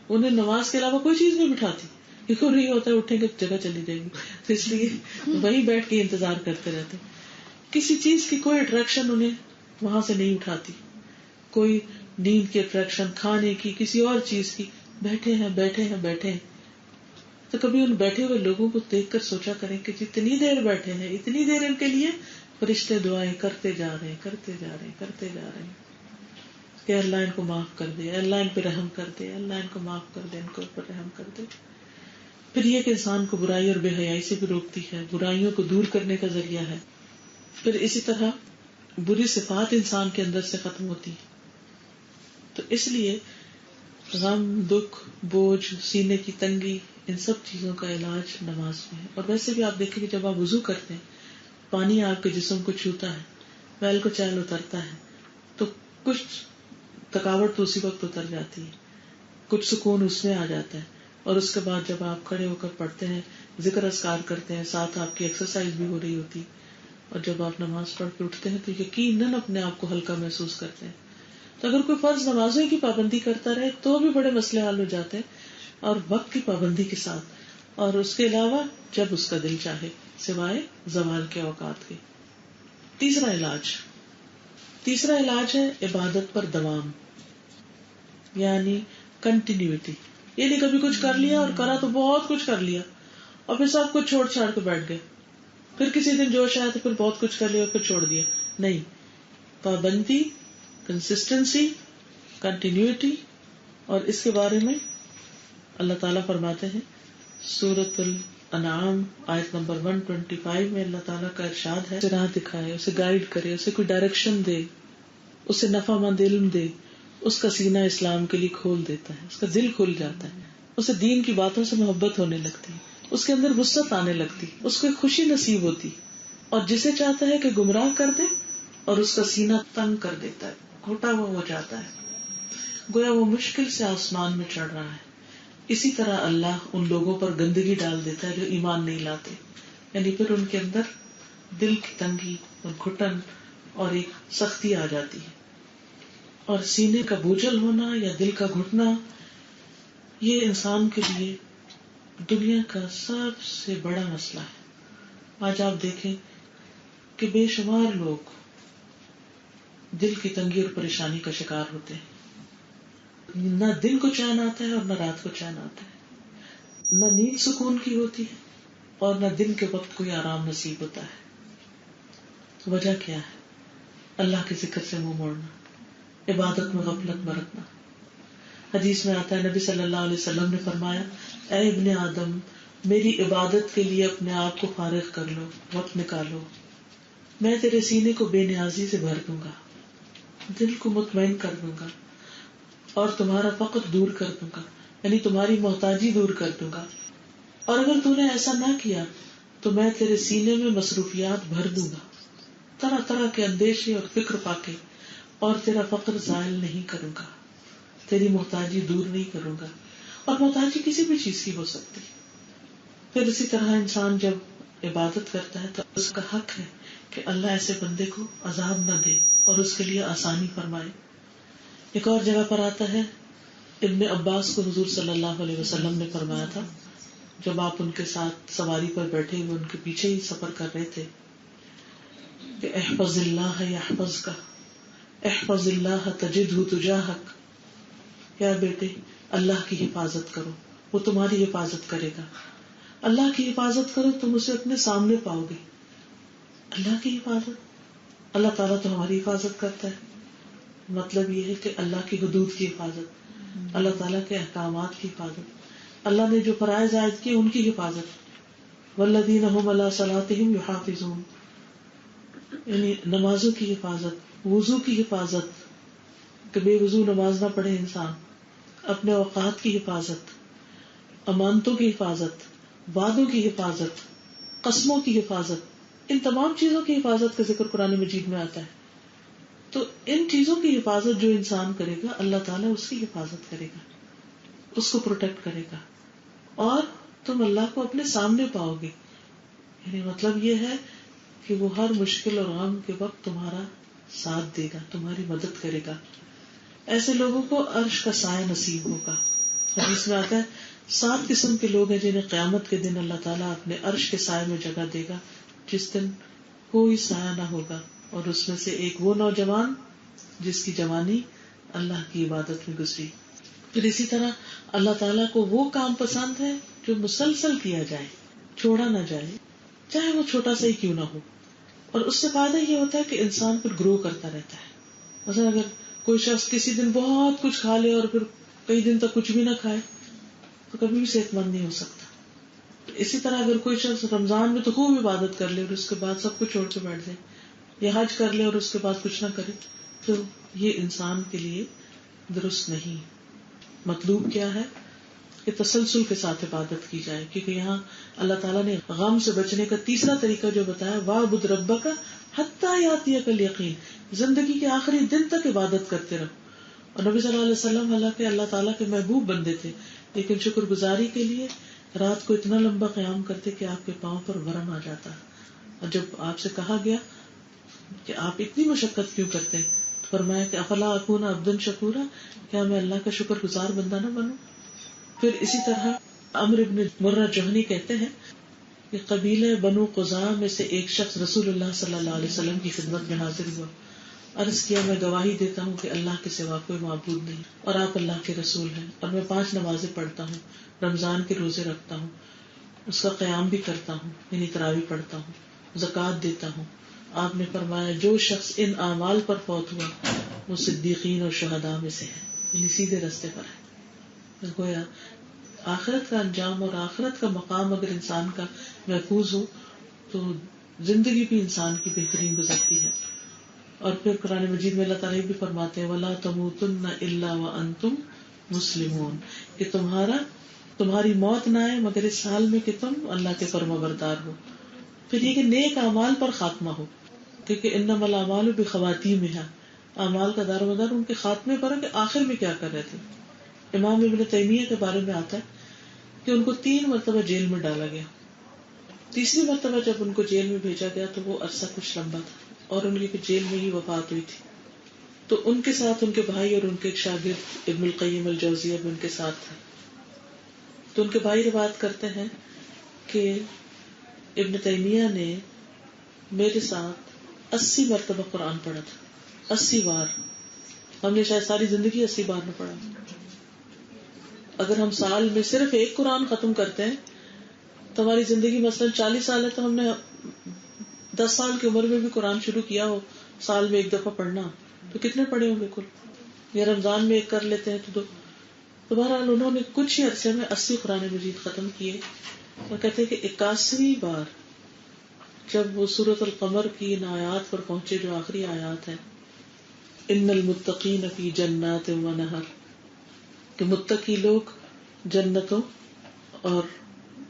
انہیں نماز کے علاوہ کوئی چیز نہیں بٹھاتی, کیونکہ نہیں ہوتا ہے اٹھیں گے جگہ چلی جائے گی, تو اس لیے وہیں بیٹھ کے انتظار کرتے رہتے. کسی چیز کی کوئی اٹریکشن انہیں وہاں سے نہیں اٹھاتی, کوئی نیند کی اٹریکشن, کھانے کی, کسی اور چیز کی. بیٹھے ہیں. تو کبھی ان بیٹھے ہوئے لوگوں کو دیکھ کر سوچا کریں کہ جتنی دیر بیٹھے ہیں اتنی دیر ان کے لیے فرشتے دعائیں کرتے جا رہے ہیں کہ اللہ ان کو معاف کر دے, اللہ ان پہ رحم کر دے, اللہ ان کو معاف کر دے, ان کو اوپر رحم کر دے. پھر یہ کہ انسان کو برائی اور بے حیائی سے بھی روکتی ہے, برائیوں کو دور کرنے کا ذریعہ ہے. پھر اسی طرح بری صفات انسان کے اندر سے ختم ہوتی. تو اس لیے غم, دکھ, بوجھ, سینے کی تنگی, ان سب چیزوں کا علاج نماز میں ہے. اور ویسے بھی آپ دیکھیں کہ جب آپ وضو کرتے ہیں, پانی آپ کے جسم کو چھوتا ہے, میل کو چیل اترتا ہے, تو کچھ تھکاوٹ تو اسی وقت اتر جاتی ہے, کچھ سکون اس میں آ جاتا ہے. اور اس کے بعد جب آپ کھڑے ہو کر پڑھتے ہیں, ذکر اذکار کرتے ہیں, ساتھ آپ کی ایکسرسائز بھی ہو رہی ہوتی, اور جب آپ نماز پڑھ کے اٹھتے ہیں تو یقیناً اپنے آپ کو ہلکا محسوس کرتے ہیں. تو اگر کوئی فرض نمازوں کی پابندی کرتا رہے تو بھی بڑے مسئلے حل ہو جاتے ہیں, اور وقت کی پابندی کے ساتھ, اور اس کے علاوہ جب اس کا دل چاہے, سوائے زوال کے اوقات کے. تیسرا علاج ہے عبادت پر دوام, یعنی کنٹینیوٹی. یہ نہیں کبھی کچھ کر لیا اور کرا تو بہت کچھ کر لیا اور پھر سب کچھ چھوڑ چھاڑ کے بیٹھ گئے, پھر کسی دن جوش آیا تو پھر بہت کچھ کر لیا اور پھر چھوڑ دیا. نہیں, پابندی, کنسسٹنسی, کنٹینیوٹی. اور اس کے بارے میں اللہ تعالیٰ فرماتے ہیں سورۃ الانعام آیت نمبر 125 میں, اللہ تعالیٰ کا ارشاد ہے, اسے راہ دکھائے, اسے گائیڈ کرے, اسے کوئی ڈائریکشن دے, اسے نفع مند علم دے, اس کا سینہ اسلام کے لیے کھول دیتا ہے, اس کا دل کھل جاتا ہے. اسے دین کی باتوں سے محبت ہونے لگتی، اس کے اندر وسعت آنے لگتی، اس کو ایک خوشی نصیب ہوتی، اور جسے چاہتا ہے کہ گمراہ کر دے اور اس کا سینہ تنگ کر دیتا ہے، گھٹا ہوا ہو جاتا ہے، گویا وہ مشکل سے آسمان میں چڑھ رہا ہے. اسی طرح اللہ ان لوگوں پر گندگی ڈال دیتا ہے جو ایمان نہیں لاتے، یعنی پھر ان کے اندر دل کی تنگی اور گھٹن اور ایک سختی آ جاتی ہے. اور سینے کا بوجھل ہونا یا دل کا گھٹنا یہ انسان کے لیے دنیا کا سب سے بڑا مسئلہ ہے. آج آپ دیکھیں کہ بے شمار لوگ دل کی تنگی اور پریشانی کا شکار ہوتے ہیں. نہ دن کو چین آتا ہے اور نہ رات کو چین آتا ہے، نہ نیند سکون کی ہوتی ہے اور نہ دن کے وقت کوئی آرام نصیب ہوتا ہے. وجہ کیا ہے؟ اللہ کے ذکر سے منہ موڑنا، عبادت میں غفلت برتنا. حدیث میں آتا ہے نبی صلی اللہ علیہ وسلم نے فرمایا، اے ابن آدم، میری عبادت کے لیے اپنے آپ کو فارغ کر لو، وقت نکالو، میں تیرے سینے کو بے نیازی سے بھر دوں گا، دل کو مطمئن کر دوں گا اور تمہارا فقر دور کر دوں گا، یعنی تمہاری محتاجی دور کر دوں گا. اور اگر تو نے ایسا نہ کیا تو میں تیرے سینے میں مصروفیات بھر دوں گا، طرح طرح کے اندیشے اور فکر پا کے، اور تیرا فقر زائل نہیں کروں گا، تیری محتاجی دور نہیں کروں گا. اور محتاجی کسی بھی چیز کی ہو سکتی. پھر اسی طرح انسان جب عبادت کرتا ہے تو اس کا حق ہے کہ اللہ ایسے بندے کو عذاب نہ دے اور اس کے لیے آسانی فرمائے. ایک اور جگہ پر آتا ہے، ابن عباس کو حضور صلی اللہ علیہ وسلم نے فرمایا تھا جب آپ ان کے ساتھ سواری پر بیٹھے ہوئے ان کے پیچھے ہی سفر کر رہے تھے کہ احفظ اللہ یحفظک، احفظ اللہ تجدہ تجاہک. کیا بیٹے، اللہ کی حفاظت کرو، وہ تمہاری حفاظت کرے گا. اللہ کی حفاظت کرو، تم اسے اپنے سامنے پاؤ گے. اللہ کی حفاظت، اللہ تعالیٰ تو ہماری حفاظت کرتا ہے. مطلب یہ ہے کہ اللہ کی حدود کی حفاظت، اللہ تعالیٰ کے احکامات کی حفاظت، اللہ نے جو فرائض عائد کیے ان کی حفاظت. والذین هم علی صلاتهم یحافظون، یعنی نمازوں کی حفاظت، وضو کی حفاظت کہ بے وضو نماز نہ پڑھے انسان، اپنے اوقات کی حفاظت، امانتوں کی حفاظت، وعدوں کی حفاظت، قسموں کی حفاظت. ان تمام چیزوں کی حفاظت کا ذکر قرآن مجید میں آتا ہے. تو ان چیزوں کی حفاظت جو انسان کرے گا اللہ تعالیٰ اس کی حفاظت کرے گا، اس کو پروٹیکٹ کرے گا، اور تم اللہ کو اپنے سامنے پاؤ گے. یعنی مطلب یہ ہے کہ وہ ہر مشکل اور غم کے وقت تمہارا ساتھ دے گا، تمہاری مدد کرے گا. ایسے لوگوں کو عرش کا سایہ نصیب ہوگا. حدیث میں آتا ہے 7 قسم کے لوگ ہیں جنہیں قیامت کے دن اللہ تعالیٰ اپنے عرش کے سائے میں جگہ دے گا جس دن کوئی سایہ نہ ہوگا. اور اس میں سے ایک وہ نوجوان جس کی جوانی اللہ کی عبادت میں گزری. پھر اسی طرح اللہ تعالیٰ کو وہ کام پسند ہے جو مسلسل کیا جائے، چھوڑا نہ جائے، چاہے وہ چھوٹا سا ہی کیوں نہ ہو. اور اس سے فائدہ یہ ہوتا ہے کہ انسان پھر گرو کرتا رہتا ہے. مثلا اگر کوئی شخص کسی دن بہت کچھ کھا لے اور پھر کئی دن تک کچھ بھی نہ کھائے تو کبھی بھی صحت مند نہیں ہو سکتا. اسی طرح اگر کوئی شخص رمضان میں تو خوب عبادت کر لے اور اس کے بعد سب کچھ چھوڑ کے بیٹھ جائے، یا حج کر لے اور اس کے بعد کچھ نہ کرے، تو یہ انسان کے لیے درست نہیں. مطلوب کیا ہے کہ تسلسل کے ساتھ عبادت کی جائے، کیونکہ یہاں اللہ تعالیٰ نے غم سے بچنے کا تیسرا طریقہ جو بتایا، وَاعْبُدْ رَبَّكَ حَتَّىٰ يَأْتِيَكَ الْيَقِينُ، زندگی کے آخری دن تک عبادت کرتے رہو. اور نبی صلی اللہ علیہ وسلم حالانکہ اللہ تعالیٰ کے محبوب بندے تھے، لیکن شکر گزاری کے لیے رات کو اتنا لمبا قیام کرتے کہ آپ کے پاؤں پر ورم آ جاتا. اور جب آپ سے کہا گیا کہ آپ اتنی مشقت کیوں کرتے ہیں، تو فرمایا کہ افلا اکون عبدا شکورا، کیا میں اللہ کا شکر گزار بندہ نہ بنوں. پھر اسی طرح عمرو بن مرہ جوہنی کہتے ہیں کہ قبیلہ بنو قزاع میں سے ایک شخص رسول اللہ صلی اللہ علیہ وسلم کی خدمت میں حاضر ہوا. عرض کیا، میں گواہی دیتا ہوں کہ اللہ کے سوا کوئی معبود نہیں اور آپ اللہ کے رسول ہیں، اور میں 5 نمازیں پڑھتا ہوں، رمضان کے روزے رکھتا ہوں، اس کا قیام بھی کرتا ہوں، یعنی تراویح پڑھتا ہوں، زکوٰۃ دیتا ہوں. آپ نے فرمایا جو شخص ان اعمال پر فوت ہوا وہ صدیقین اور شہداء میں سے ہے، یعنی سیدھے راستے پر ہے. گویا آخرت کا انجام اور آخرت کا مقام اگر انسان کا محفوظ ہو تو زندگی بھی انسان کی بہترین گزرتی ہے. اور پھر قرآن مجید میں اللہ تعالیٰ بھی فرماتے ہیں وَلَا تَمُوتُنَّ إِلَّا وَأَنْتُمْ مُسْلِمُونَ، کہ تمہارا تمہاری موت نہ آئے مگر اس حال میں کہ تم اللہ کے فرمانبردار ہو. پھر یہ کہ نیک اعمال پر خاتمہ ہو، کیونکہ انما الاعمال بخواتیمہا، اعمال کا دار و مدار ان کے خاتمے پر ہے کہ آخر میں کیا کر رہے تھے. امام ابن تیمیہ کے بارے میں آتا ہے کہ ان کو 3 مرتبہ جیل میں ڈالا گیا. تیسری مرتبہ جب ان کو جیل میں بھیجا گیا تو وہ عرصہ کچھ لمبا تھا اور ان کی جیل میں ہی وفات ہوئی تھی. تو ان کے ساتھ ان کے بھائی اور ان کے ایک شاگرد ابن القیم الجوزیہ بھی ان کے ساتھ تھے. تو ان کے بھائی روایت کرتے ہیں کہ ابن تیمیہ نے میرے ساتھ 80 مرتبہ قرآن پڑھا تھا. 80 بار. ہم نے شاید ساری زندگی 80 بار نہ پڑھا. اگر ہم سال میں صرف ایک قرآن ختم کرتے ہیں تو ہماری زندگی مثلاً 40 سال ہے تو ہم نے 10 سال کی عمر میں بھی قرآن شروع کیا ہو سال میں ایک دفعہ پڑھنا تو کتنے پڑھے ہوں گے کل. یا رمضان میں ایک کر لیتے ہیں تو 2. تو بہرحال انہوں نے کچھ ہی عرصے میں 80 قرآن مجید ختم کیے. اور کہتے ہیں کہ 81ویں بار جب وہ سورۃ القمر کی ان آیات پر پہنچے جو آخری آیات ہیں، ان المتقین فی جنات و نہر، کہ متقی لوگ جنتوں اور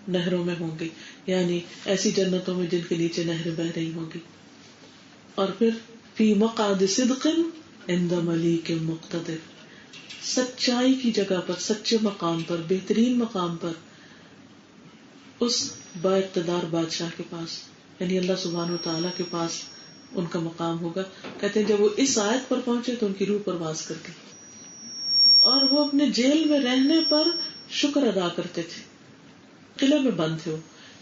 نہروں میں ہوں گے، یعنی ایسی جنتوں میں جن کے نیچے نہریں بہ رہی ہوں گی. اور پھر فی مقعد صدق عند ملیک مقتدر، سچائی کی جگہ پر، سچے مقام پر، بہترین مقام پر، اس با اقتدار بادشاہ کے پاس، یعنی اللہ سبحانہ وتعالی کے پاس ان کا مقام ہوگا. کہتے ہیں جب وہ اس آیت پر پہنچے تو ان کی روح پرواز کر گئی اور وہ اپنے جیل میں رہنے پر شکر ادا کرتے تھے. قلعے میں بند تھے وہ.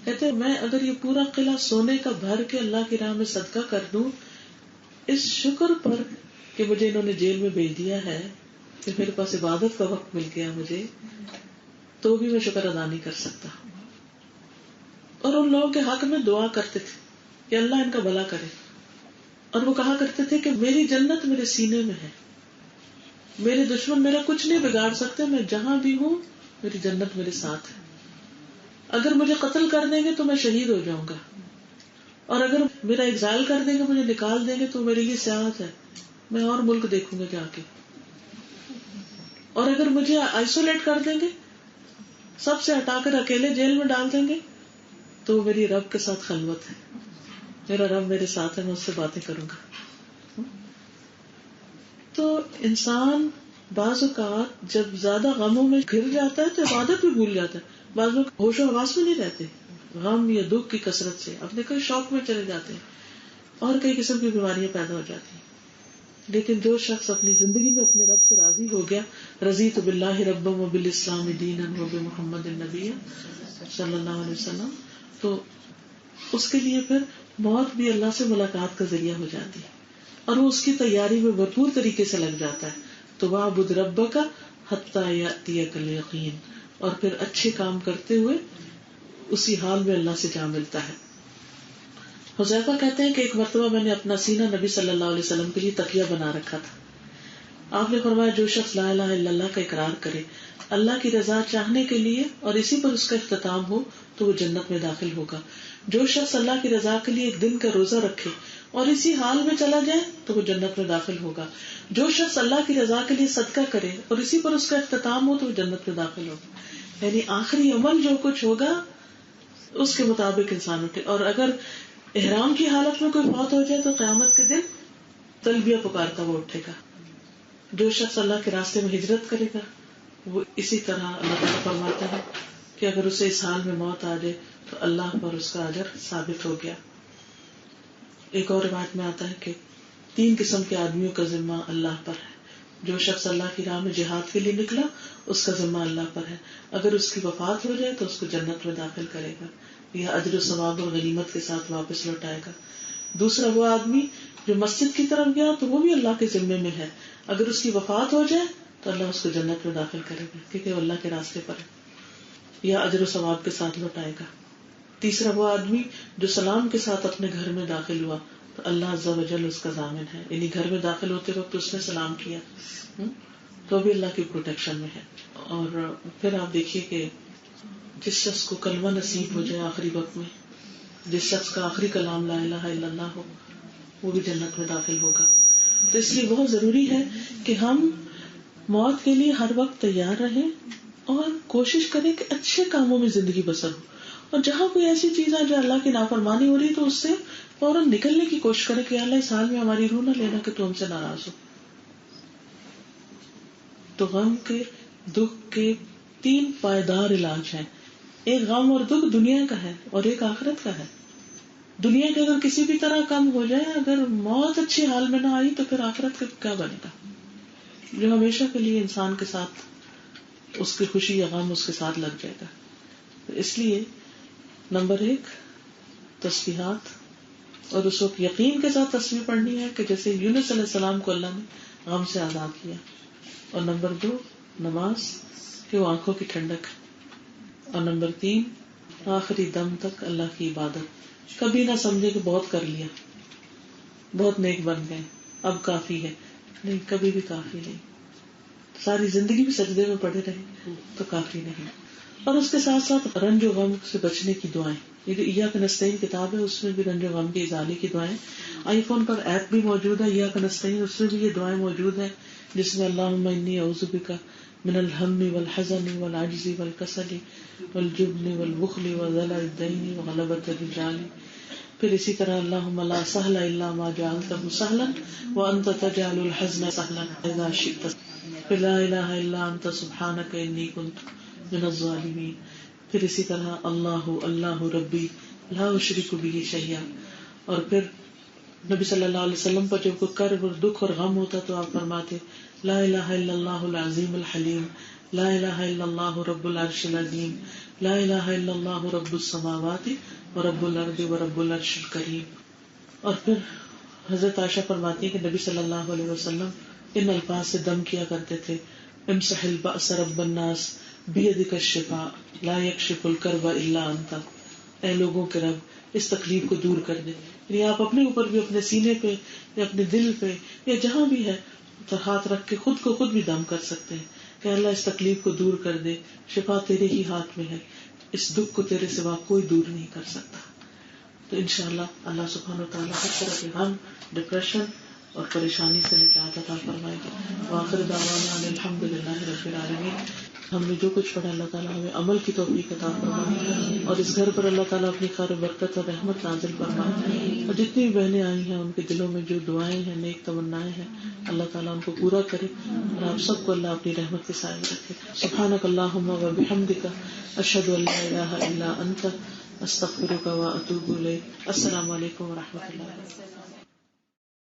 کہتے ہیں میں اگر یہ پورا قلعہ سونے کا بھر کے اللہ کی راہ میں صدقہ کر دوں اس شکر پر کہ مجھے انہوں نے جیل میں بھیج دیا ہے، کہ میرے پاس عبادت کا وقت مل گیا مجھے، تو بھی میں شکر ادا نہیں کر سکتا. اور ان لوگوں کے حق میں دعا کرتے تھے کہ اللہ ان کا بھلا کرے. اور وہ کہا کرتے تھے کہ میری جنت میرے سینے میں ہے، میرے دشمن میرا کچھ نہیں بگاڑ سکتے، میں جہاں بھی ہوں میری جنت میرے ساتھ ہے. اگر مجھے قتل کر دیں گے تو میں شہید ہو جاؤں گا، اور اگر میرا ایگزائل کر دیں گے، مجھے نکال دیں گے تو میرے لیے سیاحت ہے، میں اور ملک دیکھوں گا جا کے. اور اگر مجھے آئسولیٹ کر دیں گے، سب سے ہٹا کر اکیلے جیل میں ڈال دیں گے، تو وہ میری رب کے ساتھ خلوت ہے، میرا رب میرے ساتھ ہے، میں اس سے باتیں کروں گا. تو انسان بعض اوقات جب زیادہ غموں میں گھر جاتا ہے تو عبادت بھی بھول جاتا ہے. بعض لوگ ہوش و حواس میں نہیں رہتے غم یا دکھ کی کثرت سے، اپنے کوئی شوق میں چلے جاتے ہیں اور کئی قسم کی بیماریاں پیدا ہو جاتی ہیں. لیکن جو شخص اپنی زندگی میں اپنے رب سے راضی ہو گیا، رضیت باللہ ربا وبالاسلام دینا وبمحمد النبی صلی اللہ علیہ وسلم، تو اس کے لیے پھر موت بھی اللہ سے ملاقات کا ذریعہ ہو جاتی ہے اور وہ اس کی تیاری میں بھرپور طریقے سے لگ جاتا ہے. تو وَاعْبُدْ رَبَّكَ حَتَّىٰ يَأْتِيَكَ الْيَقِينُ، اور پھر اچھے کام کرتے ہوئے اسی حال میں اللہ سے جا ملتا ہے. حذیفہ کہتے ہیں کہ ایک مرتبہ میں نے اپنا سینہ نبی صلی اللہ علیہ وسلم کے لیے تکیہ بنا رکھا تھا. آپ نے فرمایا جو شخص لا الہ الا اللہ کا اقرار کرے اللہ کی رضا چاہنے کے لیے اور اسی پر اس کا اختتام ہو تو وہ جنت میں داخل ہوگا. جو شخص اللہ کی رضا کے لیے ایک دن کا روزہ رکھے اور اسی حال میں چلا جائے تو وہ جنت میں داخل ہوگا. جو شخص اللہ کی رضا کے لیے صدقہ کرے اور اسی پر اس کا اختتام ہو تو وہ جنت میں داخل ہوگا. یعنی آخری عمل جو کچھ ہوگا اس کے مطابق انسان اٹھے. اور اگر احرام کی حالت میں کوئی فوت ہو جائے تو قیامت کے دن تلبیہ پکارتا وہ اٹھے گا. جو شخص اللہ کے راستے میں ہجرت کرے گا وہ اسی طرح اللہ تعالیٰ فرماتا ہے کہ اگر اسے اس حال میں موت آ جائے تو اللہ پر اس کا اجر ثابت ہو گیا. ایک اور روایت میں آتا ہے کہ 3 قسم کے آدمیوں کا ذمہ اللہ پر ہے. جو شخص اللہ کی راہ میں جہاد کے لیے نکلا اس کا ذمہ اللہ پر ہے، اگر اس کی وفات ہو جائے تو اس کو جنت میں داخل کرے گا یا اجر و ثواب اور غنیمت کے ساتھ واپس لوٹائے گا. دوسرا وہ آدمی جو مسجد کی طرف گیا تو وہ بھی اللہ کے ذمے میں ہے، اگر اس کی وفات ہو جائے تو اللہ اس کو جنت میں داخل کرے گا کیونکہ وہ اللہ کے راستے پر ہے یا اجر و ثواب کے ساتھ لوٹائے گا. تیسرا وہ آدمی جو سلام کے ساتھ اپنے گھر میں داخل ہوا تو اللہ عز و جل اس کا ضامن ہے، یعنی گھر میں داخل ہوتے وقت اس نے سلام کیا تو بھی اللہ کی پروٹیکشن میں ہے. اور پھر آپ دیکھیے کہ جس شخص کو کلمہ نصیب ہو جائے آخری وقت میں، جس شخص کا آخری کلام لا الہ الا اللہ ہو وہ بھی جنت میں داخل ہوگا. تو اس لیے بہت ضروری ہے کہ ہم موت کے لیے ہر وقت تیار رہیں اور کوشش کریں کہ اچھے کاموں میں زندگی بسر ہو. اور جہاں کوئی ایسی چیز ہے جو اللہ کی نافرمانی ہو رہی ہے تو اس سے فوراً نکلنے کی کوشش کریں کہ اللہ اس حال میں ہماری روح نہ لینا کہ تو ہم سے ناراض ہو. تو غم کے دکھ کے 3 پائیدار علاج ہیں. ایک غم اور دکھ دنیا کا ہے اور ایک آخرت کا ہے. دنیا کے اگر کسی بھی طرح کم ہو جائے, اگر موت اچھی حال میں نہ آئی تو پھر آخرت کا کیا بنے گا جو ہمیشہ کے لیے انسان کے ساتھ اس کی خوشی یا غم اس کے ساتھ لگ جائے گا. تو اس لیے نمبر 1 تسبیحات, اور اس وقت یقین کے ساتھ تسبیح پڑھنی ہے کہ جیسے یونس علیہ السلام کو اللہ نے غم سے آزاد کیا. اور نمبر 2 نماز کہ وہ آنکھوں کی ٹھنڈک. اور نمبر 3 آخری دم تک اللہ کی عبادت. کبھی نہ سمجھے کہ بہت کر لیا, بہت نیک بن گئے, اب کافی ہے. نہیں, کبھی بھی کافی نہیں. ساری زندگی بھی سجدے میں پڑے رہے تو کافی نہیں. اور اس کے ساتھ ساتھ رنج و غم سے بچنے کی دعائیں. یہ جو ایاک نستعین کتاب ہے اس میں بھی رنج و غم کی ازالے کی دعائیں. آئی فون پر ایپ بھی موجود ہے ایاک نستعین, اس میں بھی یہ دعائیں موجود ہیں جس میں اللہم انی اعوذ بک من الہم والحزن والعجز والکسل والجبن والبخل وذل الدین وغلبۃ الرجال. پھر اسی طرح اللہم لا سہل الا ما جعلتہ سہلا وانت تجعل الحزن سہلا اذا شئت. پھر لا الہ الا انت سبحانک انی کنت من الظالمین. پھر اسی طرح اللہ اللہ ربی لا اشرک بہ شیئا. اور پھر نبی صلی اللہ علیہ وسلم پر جب کوئی کرب اور دکھ اور غم ہوتا تو آپ فرماتے لا الہ الا اللہ العظیم الحلیم, لا الہ الا اللہ رب العرش العظیم, لا الہ الا اللہ رب السماوات ورب الارض ورب العرش الکریم. اور پھر حضرت عائشہ فرماتی ہے کہ نبی صلی اللہ علیہ وسلم ان الفاظ سے دم کیا کرتے تھے امسح البأس رب الناس بیدک الشفاء لا یکشف الکرب الا انت. اے لوگوں کے رب اس تکلیف کو دور کر دے. یعنی آپ اپنے اوپر بھی, اپنے سینے پہ یا اپنے دل پہ یا جہاں بھی ہے تو ہاتھ رکھ کے خود کو خود بھی دم کر سکتے ہیں کہ اللہ اس تکلیف کو دور کر دے, شفا تیرے ہی ہاتھ میں ہے, اس دکھ کو تیرے سوا کوئی دور نہیں کر سکتا. تو انشاءاللہ اللہ سبحانہ وتعالی ہر طرح کے غم, ڈپریشن اور پریشانی سے نجات عطا فرمائے گا. وآخر دعوانا ان الحمدللہ رب العالمین. ہم نے جو کچھ پڑھا اللہ تعالیٰ ہمیں عمل کی توفیق عطا فرمائے, اور اس گھر پر اللہ تعالیٰ اپنی خیر و برکت اور رحمت نازل فرمائے. اور جتنی بھی بہنیں آئی ہیں ان کے دلوں میں جو دعائیں ہیں, نیک تمنائیں ہیں, اللہ تعالیٰ ان کو پورا کرے, اور آپ سب کو اللہ اپنی رحمت کے سائے میں رکھے. سبحانک اللہم و بحمدک اشہد ان لا الہ الا انت استغفرک و اتوب الیک. السلام علیکم و رحمۃ اللہ.